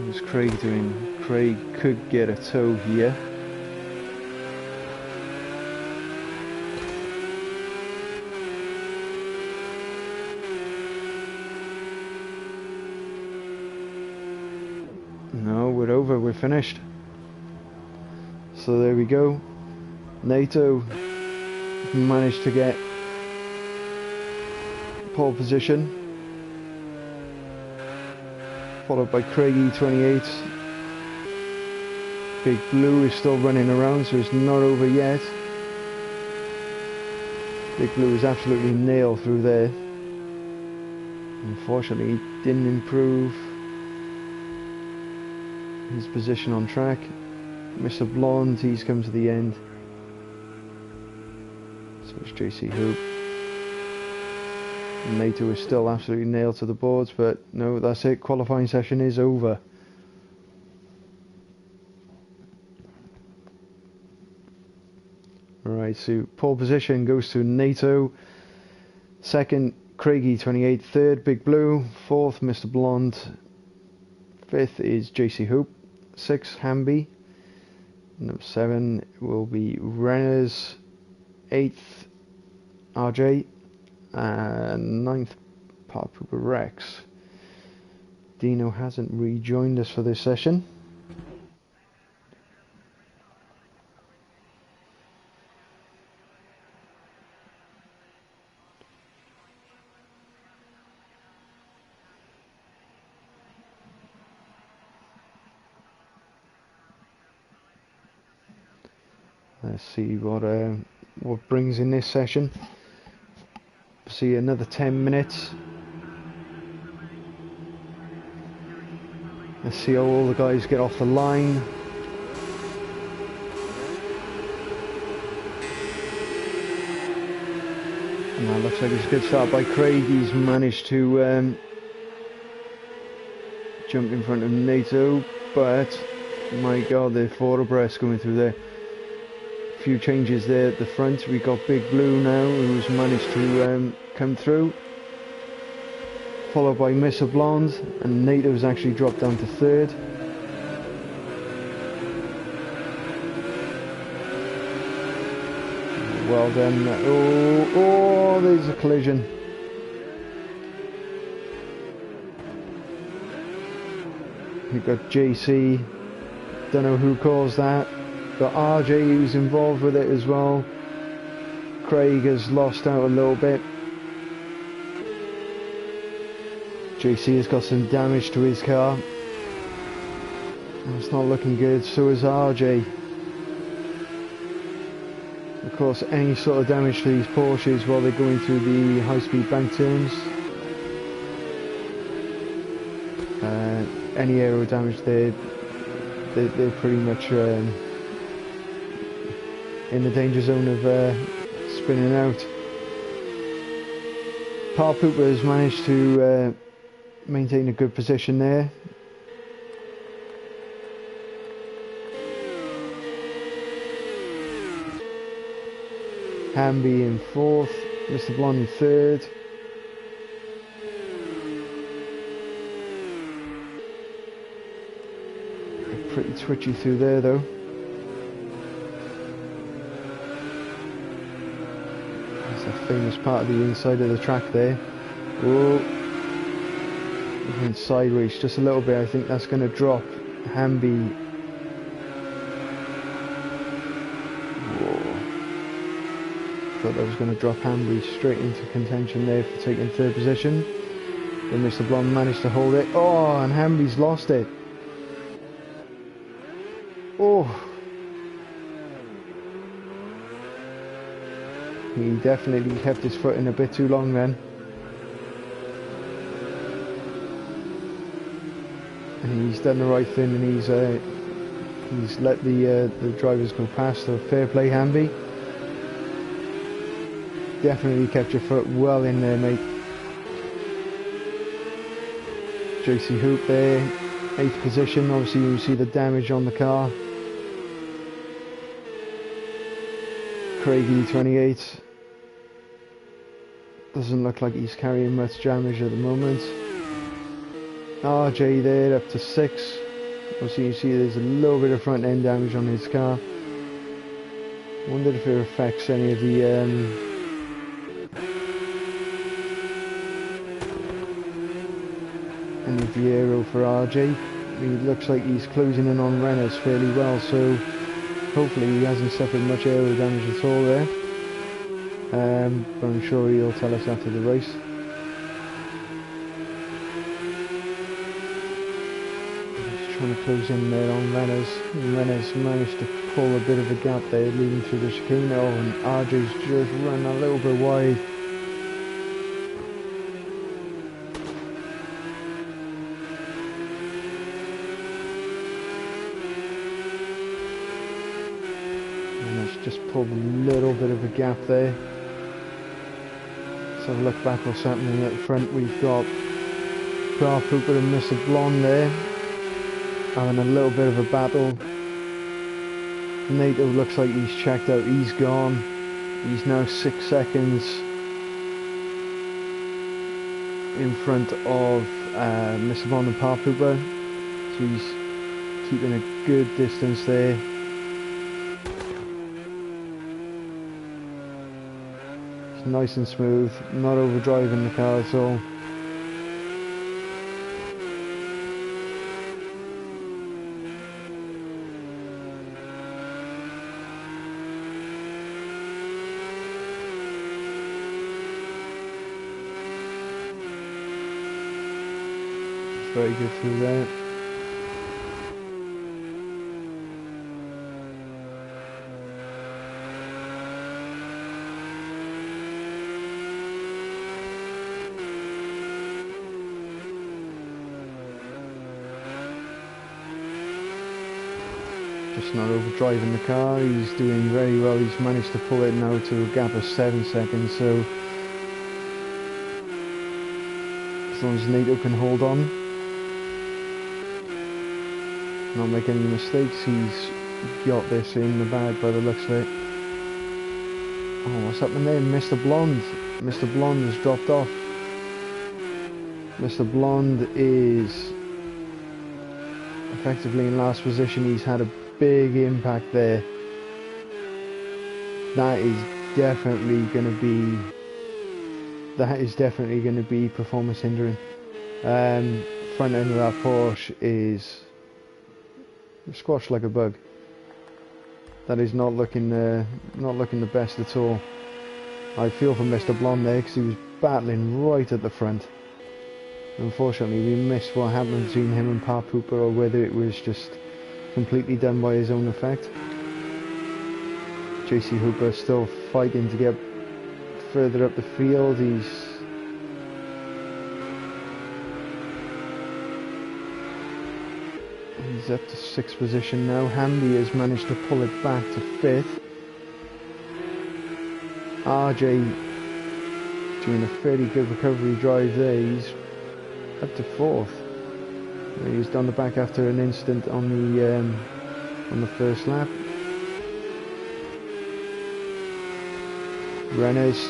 What's Craig doing? Craig could get a tow here. No, we're over, we're finished. So there we go. NATO managed to get pole position, followed by Craig E28. Big Blue is still running around, so it's not over yet. Big Blue is absolutely nailed through there. Unfortunately, he didn't improve his position on track. Mr. Blonde, he's come to the end. So it's JC Hoop. NATO is still absolutely nailed to the boards, but no, that's it. Qualifying session is over. Alright, so pole position goes to NATO. Second, Craig E28. Third, Big Blue. Fourth, Mr. Blonde. Fifth is JC Hoop. Sixth, Hamby. Number 7 will be Renners. 8th, RJ. And 9th, Papa Rex. Dino hasn't rejoined us for this session. Let's see what brings in this session. See another 10 minutes. Let's see how all the guys get off the line. And that looks like it's a good start by Craig. He's managed to jump in front of NATO, but my god, they're 4 abreast going through there. Few changes there at the front. We got Big Blue now, who's managed to come through, followed by Mr. Blonde, and NATO's actually dropped down to 3rd. Well done. Oh, there's a collision. We've got JC, don't know who caused that. Got RJ who's involved with it as well. Craig has lost out a little bit. JC has got some damage to his car. It's not looking good, so is RJ. Of course, any sort of damage to these Porsches while they're going through the high-speed bank turns. Any aero damage there, they're pretty much in the danger zone of spinning out. Paul Pooper has managed to maintain a good position there. Hamby in 4th, Mr. Blonde in 3rd. Pretty twitchy through there though. Famous part of the inside of the track there. Whoa. It went sideways just a little bit. I think that's going to drop Hamby. Whoa. Thought that was going to drop Hamby straight into contention there for taking 3rd position. Then Mr. Blonde managed to hold it. Oh, and Hamby's lost it. Oh. He definitely kept his foot in a bit too long then. And he's done the right thing, and he's let the drivers go past, so fair play Hamby. definitely kept your foot well in there, mate. JC Hoop there, 8th position. Obviously you see the damage on the car. Craigie 28. Doesn't look like he's carrying much damage at the moment. RJ there up to 6. Obviously you see there's a little bit of front end damage on his car. Wondered if it affects any of the aero for RJ. It looks like he's closing in on Reynolds fairly well, so hopefully he hasn't suffered much aero damage at all there. But I'm sure he'll tell us after the race. He's trying to close in there on Reynolds. Reynolds managed to pull a bit of a gap there leading through the chicane. Oh, and RJ's just run a little bit wide. Just pulled a little bit of a gap there. Let's have a look back what's happening at the front. We've got Car Cooper and Mr. Blonde there having a little bit of a battle. NATO looks like he's checked out, he's gone. He's now 6 seconds in front of Mr. Blonde and Car Cooper, so he's keeping a good distance there. Nice and smooth, not overdriving the car at all. It's very good through there. Just not overdriving the car, he's doing very well. He's managed to pull it now to a gap of 7 seconds, so as long as NATO can hold on, not make any mistakes, he's got this in the bag by the looks of it. Oh, what's happened there? Mr. Blonde. Mr. Blonde has dropped off. Mr. Blonde is effectively in last position. He's had a big impact there. That is definitely going to be performance hindering. Front end of that Porsche is squashed like a bug. That is not looking the best at all. I feel for Mr. Blonde there because he was battling right at the front. Unfortunately we missed what happened between him and Pa Pooper, or whether it was just completely done by his own effect. JC Hooper still fighting to get further up the field. He's up to 6th position now. Hamby has managed to pull it back to 5th. RJ doing a fairly good recovery drive there. He's up to 4th. He's done the back after an incident on the first lap. Reynolds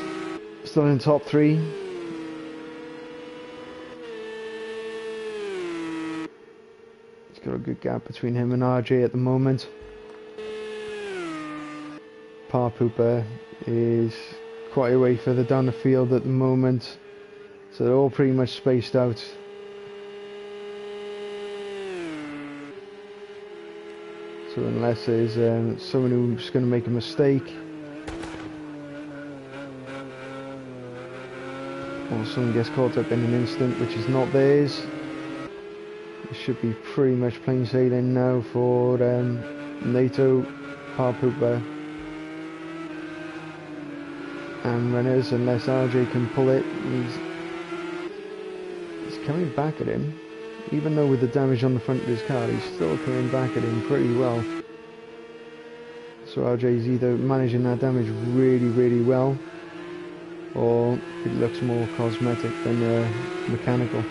still in top 3. He's got a good gap between him and RJ at the moment. Pa Pooper is quite a way further down the field at the moment, so they're all pretty much spaced out. So unless there's someone who's going to make a mistake, or someone gets caught up in an incident which is not theirs, it should be pretty much plain sailing now for NATO, Pa Pooper and Reynolds, unless RJ can pull it. He's coming back at him. Even though with the damage on the front of his car, he's still coming back at him pretty well. So RJ's either managing that damage really, really well, or it looks more cosmetic than mechanical.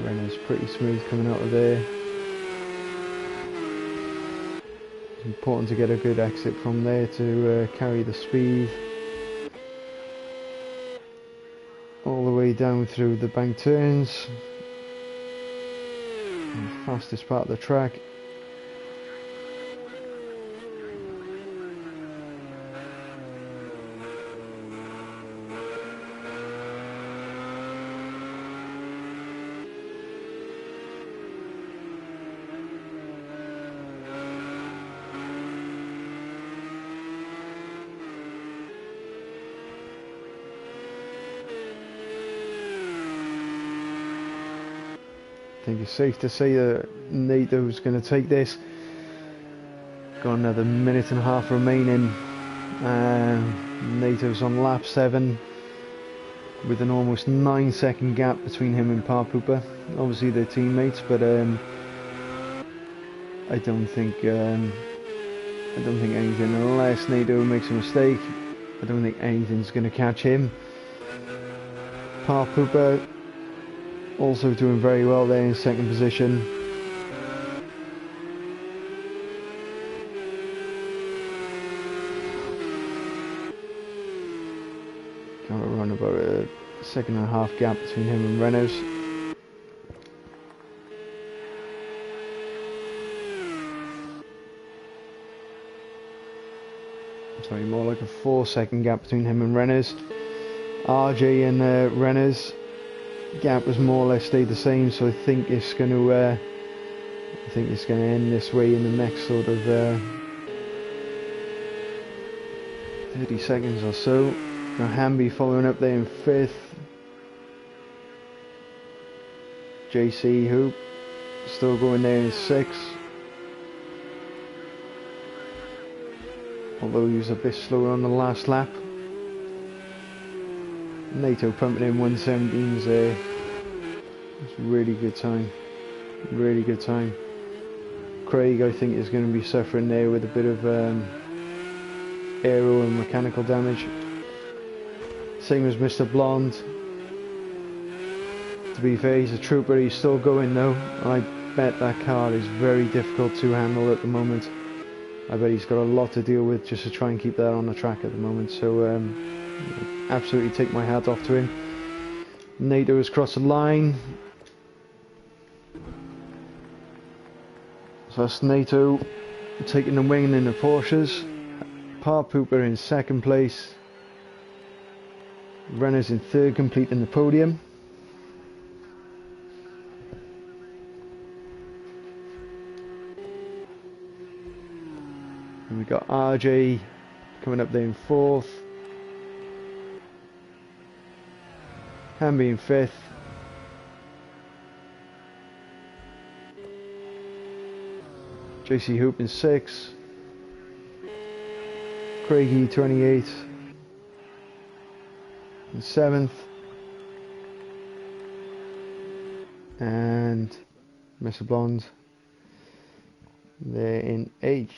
Renner's pretty smooth coming out of there. It's important to get a good exit from there to carry the speed all the way down through the bank turns. And the fastest part of the track. I think it's safe to say that NATO's going to take this. Got another minute and a half remaining. NATO's on lap 7 with an almost 9-second gap between him and Parpooper. Obviously they're teammates, but I don't think anything, unless NATO makes a mistake, I don't think anything's going to catch him. Parpooper also doing very well there in second position. Got around about a second and a half gap between him and Reynolds. Sorry, more like a 4-second gap between him and Reynolds. RJ and Reynolds gap has more or less stayed the same, so I think it's going to end this way in the next sort of 30 seconds or so. Now Hamby following up there in 5th. JC Hoop still going there in 6th. Although he was a bit slower on the last lap. NATO pumping in 117s there. It's a really good time. Really good time. Craig, I think, is going to be suffering there with a bit of aero and mechanical damage. Same as Mr. Blonde. To be fair, he's a trooper, he's still going though. I bet that car is very difficult to handle at the moment. I bet he's got a lot to deal with just to try and keep that on the track at the moment. So absolutely take my hat off to him. NATO has crossed the line. So that's NATO taking the wing in the Porsches. Parpooper in 2nd place. Renner's in 3rd, completing the podium. And we got RJ coming up there in 4th. Hamby in 5th. JC Hoop in 6th. Craigie 28th. In 7th. And Mr. Blonde there in 8th.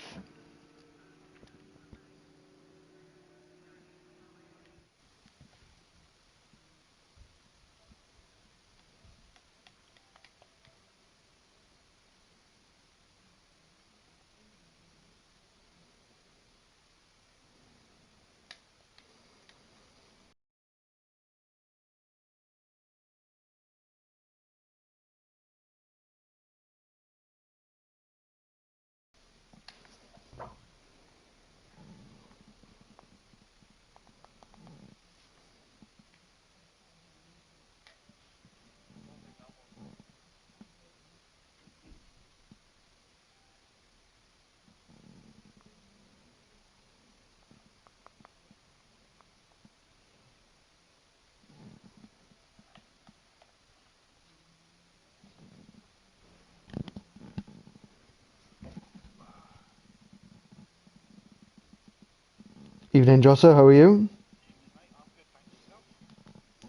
Evening, Josser, how are you?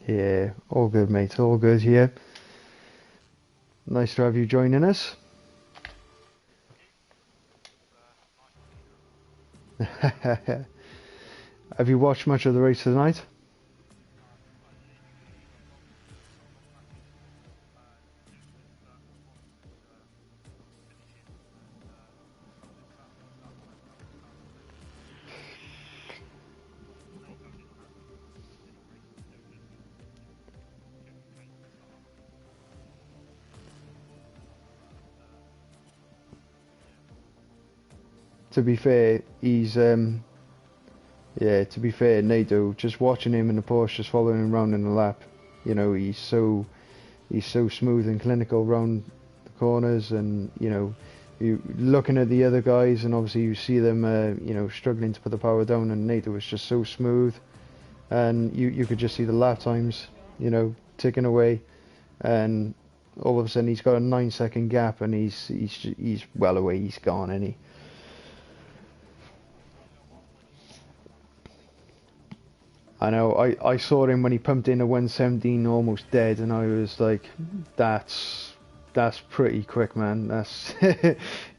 Yeah, all good, mate, all good here. Nice to have you joining us. Have you watched much of the race tonight? To be fair, he's yeah, to be fair, NATO, just watching him in the Porsche, just following him around in the lap, you know, he's so smooth and clinical around the corners, and you know, you looking at the other guys, and obviously you see them, you know, struggling to put the power down, and NATO was just so smooth, and you could just see the lap times, you know, ticking away, and all of a sudden he's got a 9-second gap, and he's well away, he's gone, and he. I know, I saw him when he pumped in a 117 almost dead, and I was like, that's pretty quick, man. That's,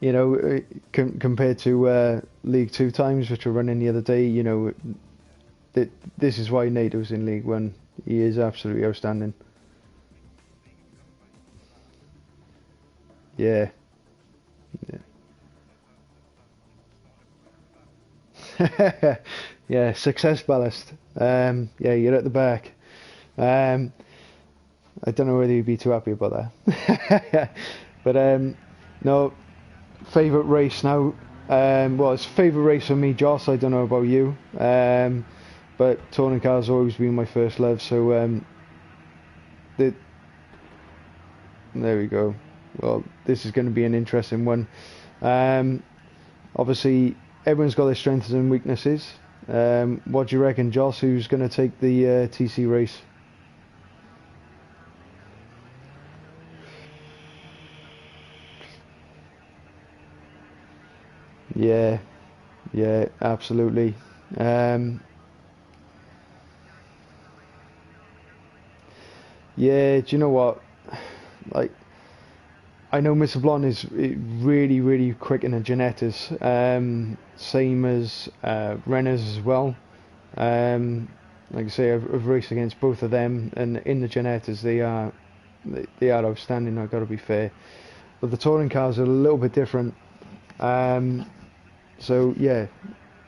you know, compared to League 2 times, which were running the other day, you know, this is why NATO's in League 1. He is absolutely outstanding. Yeah. Yeah. Yeah, success ballast. Yeah, you're at the back. I don't know whether you'd be too happy about that. But no, favourite race now. Well, it's favourite race for me, Joss. I don't know about you. But touring cars always been my first love. So there we go. Well, this is going to be an interesting one. Obviously, everyone's got their strengths and weaknesses. What do you reckon, Joss? Who's going to take the TC race? Yeah, yeah, absolutely. Yeah, do you know what? Like, I know Mr. Blonde is really, really quick in the Genettas. Same as Renners as well. Like I say, I've raced against both of them, and in the Genettas they are outstanding. I've got to be fair, but the touring cars are a little bit different. So yeah,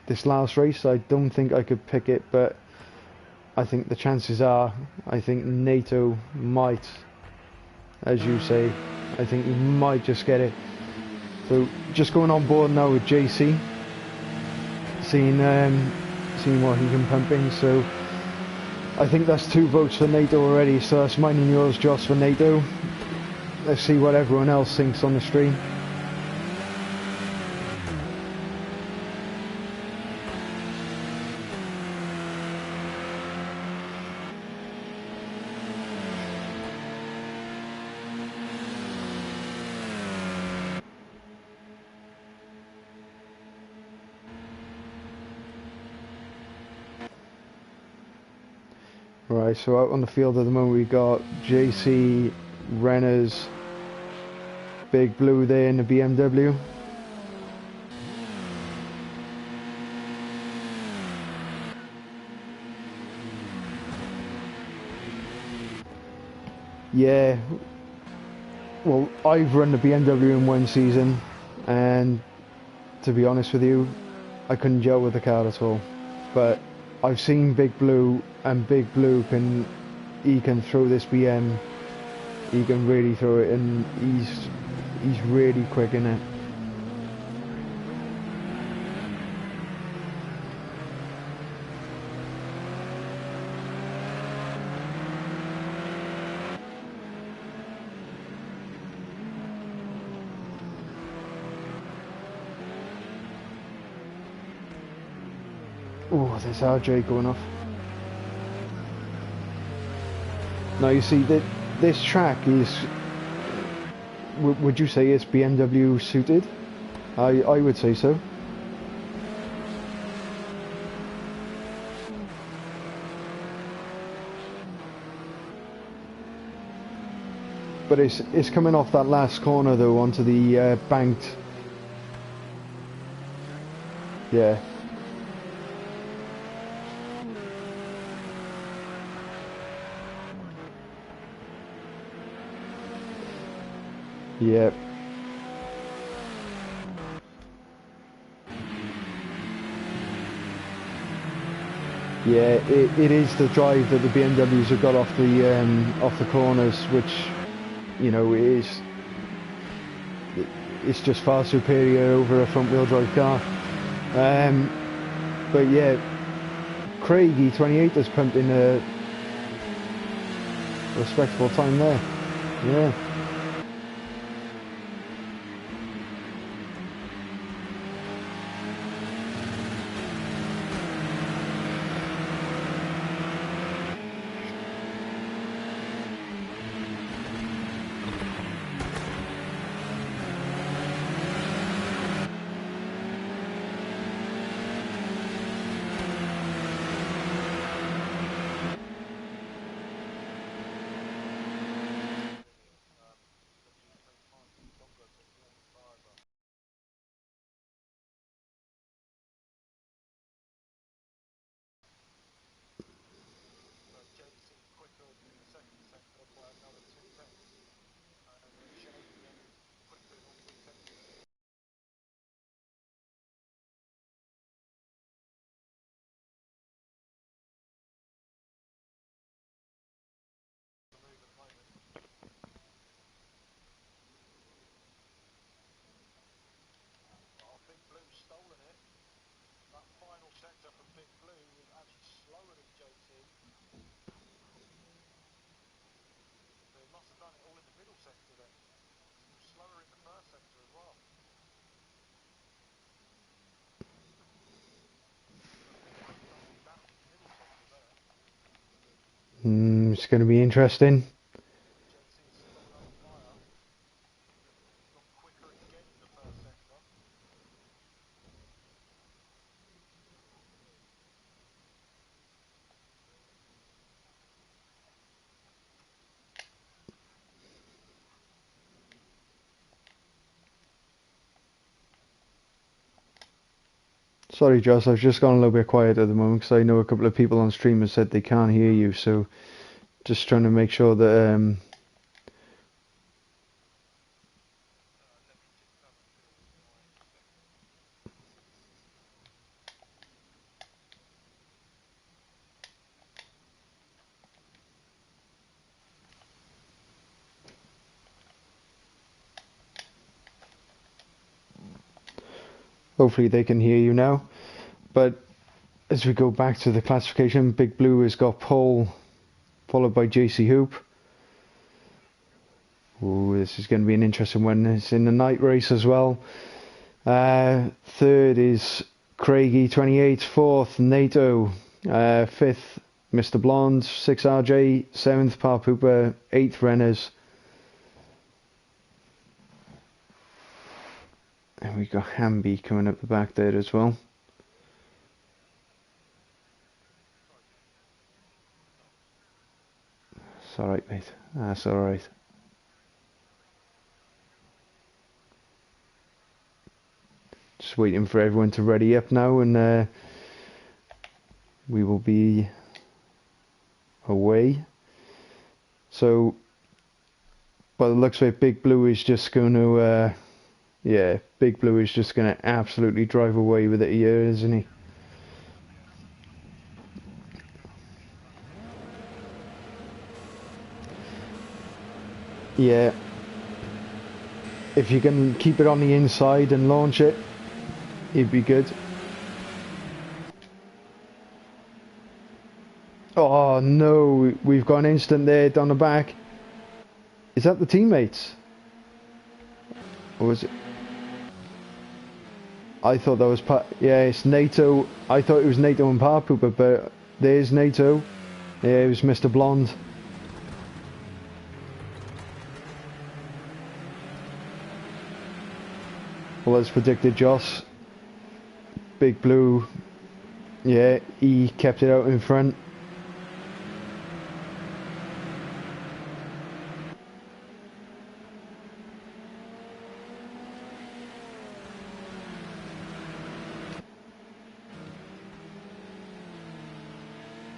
this last race, I don't think I could pick it, but I think the chances are, I think NATO might, as you say, I think he might just get it. So just going on board now with JC, seeing what he can pump in. So I think that's 2 votes for NATO already. So that's mine and yours, Joss, for NATO. Let's see what everyone else thinks on the stream. Right, so out on the field at the moment we got JC, Renners, Big Blue there in the BMW. Yeah, well, I've run the BMW in one season, and to be honest with you, I couldn't gel with the car at all. But I've seen Big Blue, and Big Blue he can throw this BM. He can really throw it, and he's really quick in it. Oh, there's RJ going off. Now you see that this track is, would you say it's BMW suited? I would say so. but it's coming off that last corner though onto the banked. Yeah. Yeah. Yeah, it is the drive that the BMWs have got off the corners, which, you know, it's just far superior over a front wheel drive car. But yeah, Craig E28 has pumped in a respectable time there. Yeah. It's going to be interesting. Sorry, Joss, I've just gone a little bit quiet at the moment because I know a couple of people on stream have said they can't hear you, so just trying to make sure that hopefully they can hear you now. But as we go back to the classification, Big Blue has got pole, followed by JC Hoop. Ooh, this is going to be an interesting one. It's in the night race as well. Third is Craig E28. Fourth, NATO. Fifth, Mr. Blonde. 6 RJ. 7th, Parpooper. 8th, Renners. And we got Hamby coming up the back there as well. It's alright, mate. That's alright. Just waiting for everyone to ready up now, and we will be away. So, by the looks of it, Big Blue is just going to, yeah, Big Blue is just going to absolutely drive away with it here, isn't he? Yeah. If you can keep it on the inside and launch it, it'd be good. Oh no, we've got an instant there down the back. Is that the teammates? Or was it? I thought that was yeah, it's NATO. I thought it was NATO and Parpooper, but there's NATO. Yeah, it was Mr. Blonde. Well, as predicted, Joss. Big Blue. Yeah, he kept it out in front.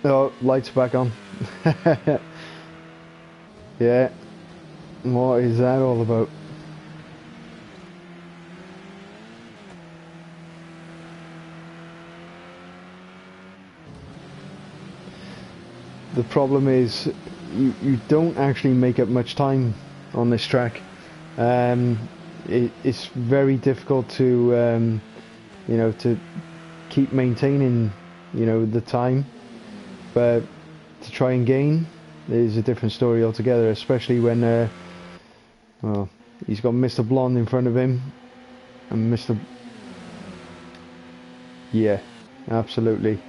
Oh, lights back on. Yeah. What is that all about? The problem is you don't actually make up much time on this track. It's very difficult to you know, to keep maintaining, you know, the time, but to try and gain is a different story altogether, especially when well, he's got Mr. Blonde in front of him and Mr. Yeah, absolutely.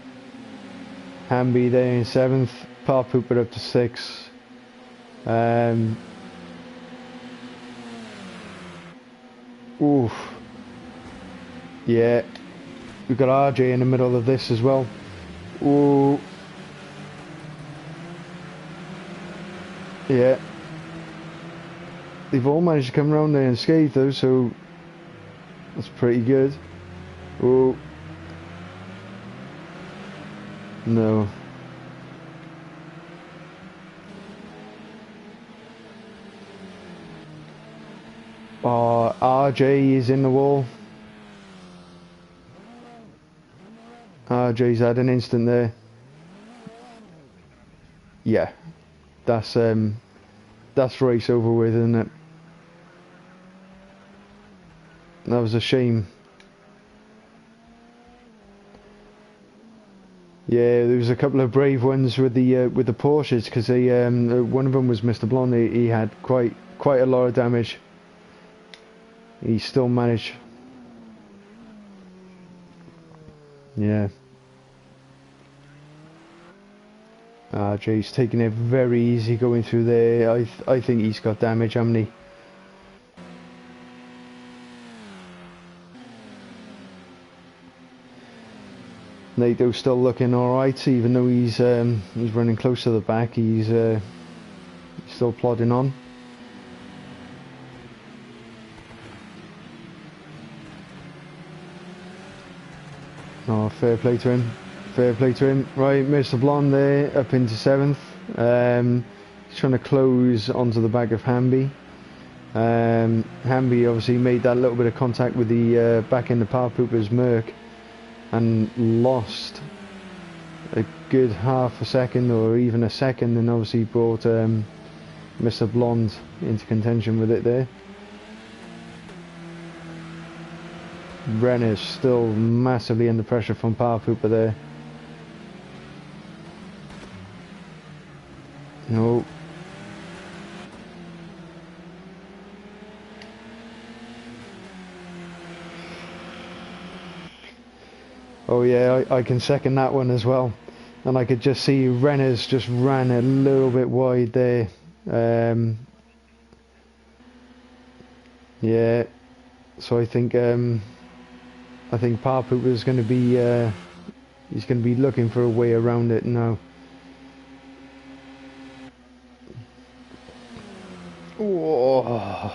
Hamby there in 7th, Par Pooper up to 6th. Oof. Yeah, we've got RJ in the middle of this as well. Ooh. Yeah. They've all managed to come around there unscathed though, so that's pretty good. Oh. No. Oh, RJ is in the wall. RJ's had an instant there. Yeah. That's race over with, isn't it? That was a shame. Yeah, there was a couple of brave ones with the Porsches, because they one of them was Mr. Blonde. He had quite a lot of damage. He still managed. Yeah. RJ's taking it very easy going through there. I think he's got damage, hasn't he? Nato's still looking alright, even though he's running close to the back. He's still plodding on. Oh, fair play to him. Fair play to him. Right, Mr. Blonde there, up into 7th. He's trying to close onto the back of Hamby. Hamby obviously made that little bit of contact with the back end of Par Pooper's Merc and lost a good half a second or even a second, and obviously brought Mr. Blonde into contention with it there. Renner's still massively under pressure from Par Pooper there. No. Oh yeah, I can second that one as well. And I could just see Renner's just ran a little bit wide there. Yeah. So I think Par Pooper's going to be he's going to be looking for a way around it now. Whoa.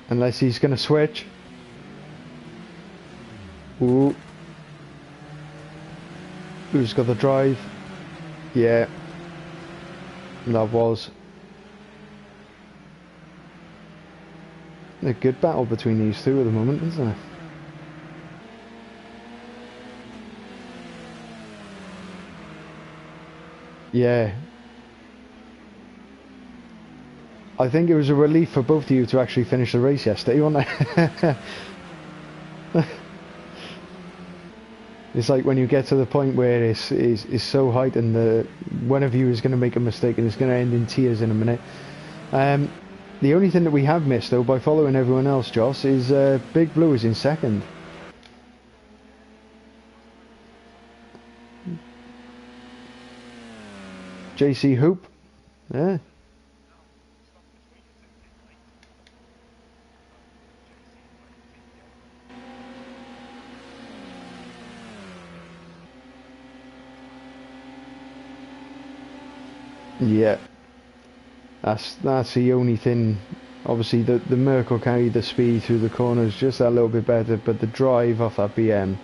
Unless he's going to switch. Ooh. Who's got the drive? Yeah. That was a good battle between these two at the moment, isn't it? Yeah. I think it was a relief for both of you to actually finish the race yesterday, wasn't it? It's like when you get to the point where it's so heightened that one of you is going to make a mistake and it's going to end in tears in a minute. The only thing that we have missed, though, by following everyone else, Joss, is Big Blue is in 2nd. JC Hoop. Yeah. Yeah. That's the only thing Obviously the Merc will carry the speed through the corners just that little bit better, but the drive off that BM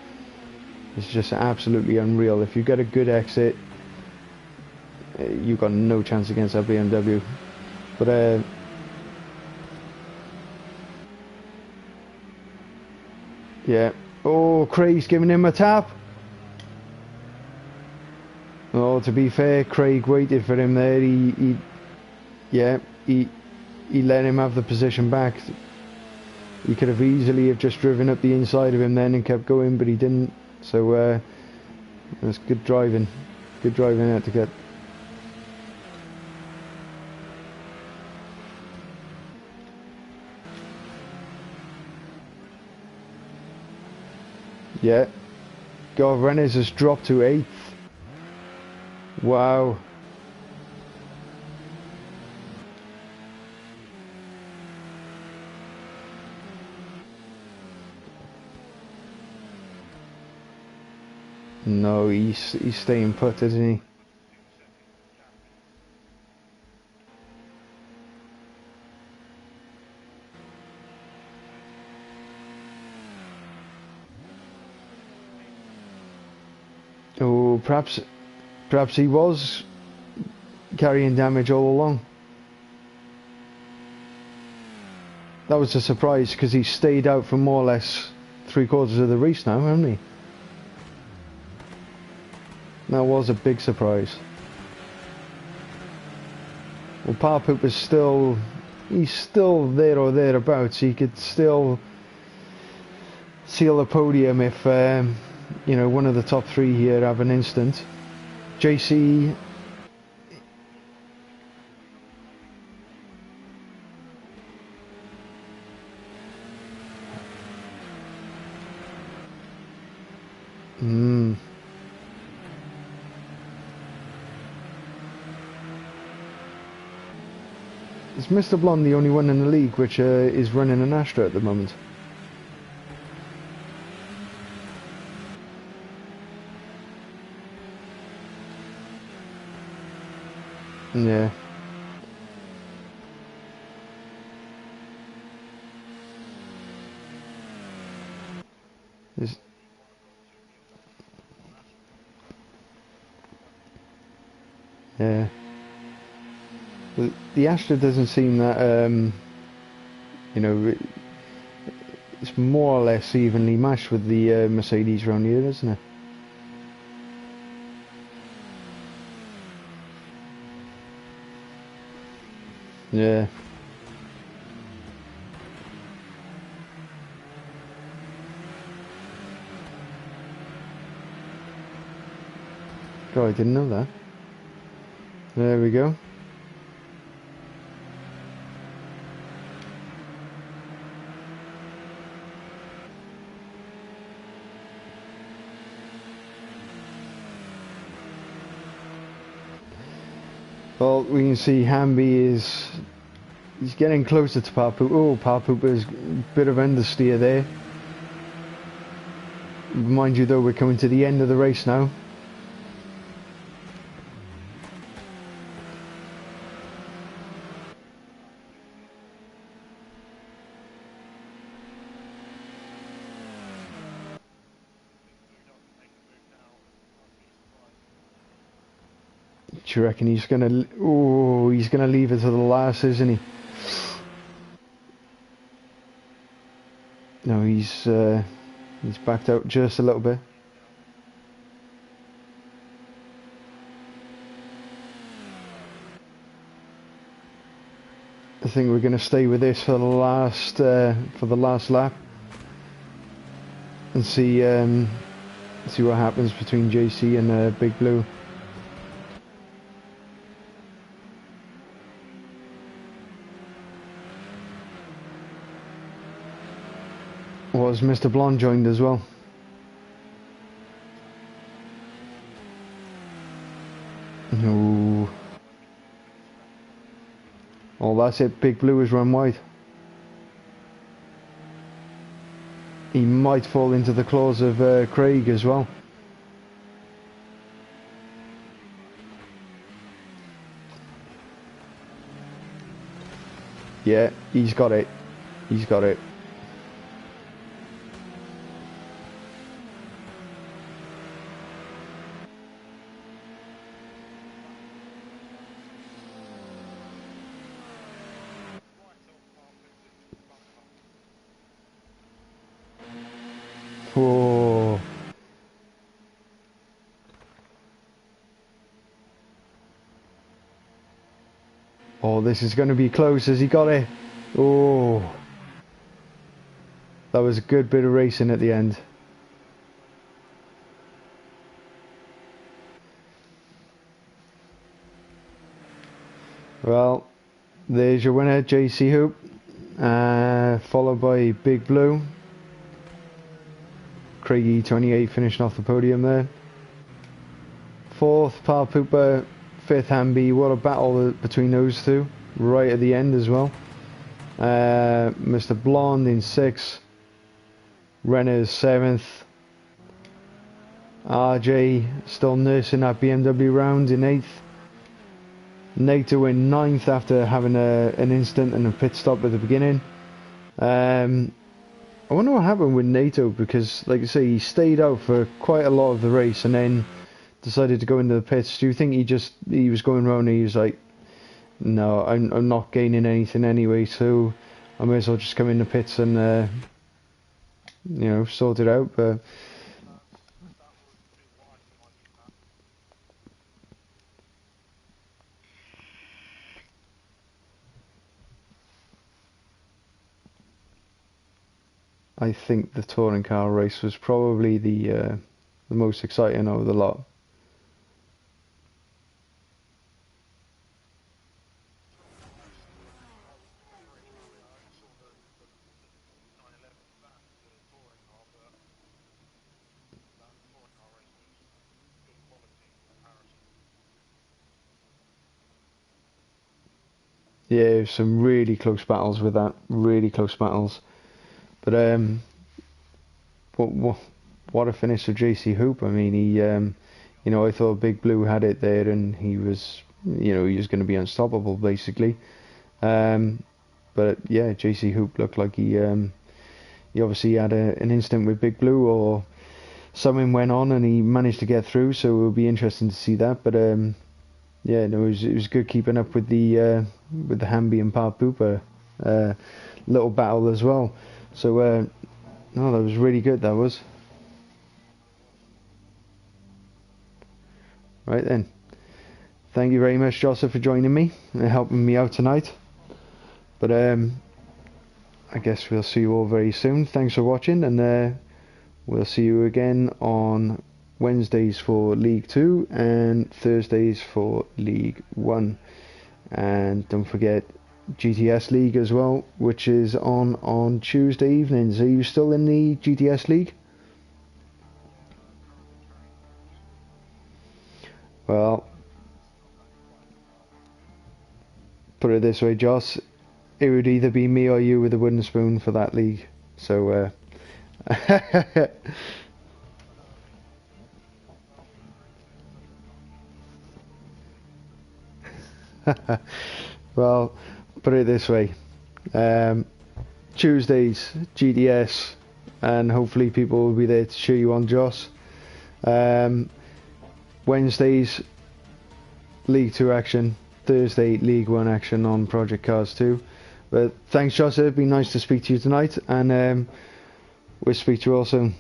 is just absolutely unreal. If you get a good exit, you've got no chance against that BMW. But yeah. Oh, Craig's giving him a tap. Oh, to be fair, Craig waited for him there. He let him have the position back. He could have easily have just driven up the inside of him then and kept going, but he didn't. So that's good driving. Good driving out to get. Yeah. God, Rennes has dropped to 8th. Wow. No, he's staying put, isn't he? Oh, perhaps he was carrying damage all along. That was a surprise because he stayed out for more or less 3/4 of the race now, hasn't he? That was a big surprise. Well, Parpoop is he's still there or thereabouts. He could still seal the podium if you know, one of the top 3 here have an instant. JC. Is Mr. Blonde the only one in the league which is running an Astra at the moment? Yeah. Yeah. The Astra doesn't seem that, you know, it's more or less evenly matched with the Mercedes around here, isn't it? Yeah. God, I didn't know that. There we go. Well, we can see Hamby he's getting closer to Parpoop. Oh, Parpoop is a bit of understeer there. Mind you though, we're coming to the end of the race now. Do you reckon he's gonna? Oh, he's gonna leave it to the last, isn't he? No, he's backed out just a little bit. I think we're gonna stay with this for the last lap and see what happens between JC and Big Blue. Was Mr. Blonde joined as well? No. Oh, that's it. Big Blue has run wide. He might fall into the claws of Craig as well. Yeah, he's got it. He's got it. Oh. Oh, this is going to be close. Has he got it? Oh. That was a good bit of racing at the end. Well, there's your winner, JC Hoop. Followed by Big Blue. Craigie 28 finishing off the podium there. Fourth, Par Pooper. Fifth, Hamby. What a battle between those two. Right at the end as well. Mr. Blonde in 6th. Renner's 7th. RJ still nursing that BMW round in 8th. NATO in 9th after having an incident and a pit stop at the beginning. I wonder what happened with NATO, because like I say, he stayed out for quite a lot of the race and then decided to go into the pits. Do you think he was going around and he was like, no, I'm not gaining anything anyway, so I may as well just come in the pits and you know, sort it out? But I think the touring car race was probably the most exciting of the lot. Yeah, some really close battles with that. Really close battles. But what a finish for JC Hoop. I mean, he you know, I thought Big Blue had it there, and he was, you know, he was going to be unstoppable basically. But yeah, JC Hoop looked like he obviously had an incident with Big Blue, or something went on, and he managed to get through. So it will be interesting to see that. But yeah, no, it was good keeping up with the Hamby and Par Pooper little battle as well. So no, that was really good. That was. Right then. Thank you very much, Joseph, for joining me and helping me out tonight. But I guess we'll see you all very soon. Thanks for watching, and we'll see you again on Wednesdays for League 2 and Thursdays for League 1. And don't forget GTS League as well, which is on Tuesday evenings. Are you still in the GTS League? Well, put it this way, Joss, it would either be me or you with a wooden spoon for that league. So well, put it this way, Tuesdays GDS, and hopefully people will be there to cheer you on, Joss. Wednesdays League 2 action, Thursday League 1 action on Project Cars 2. But thanks, Joss, it's been nice to speak to you tonight, and we'll speak to you all soon.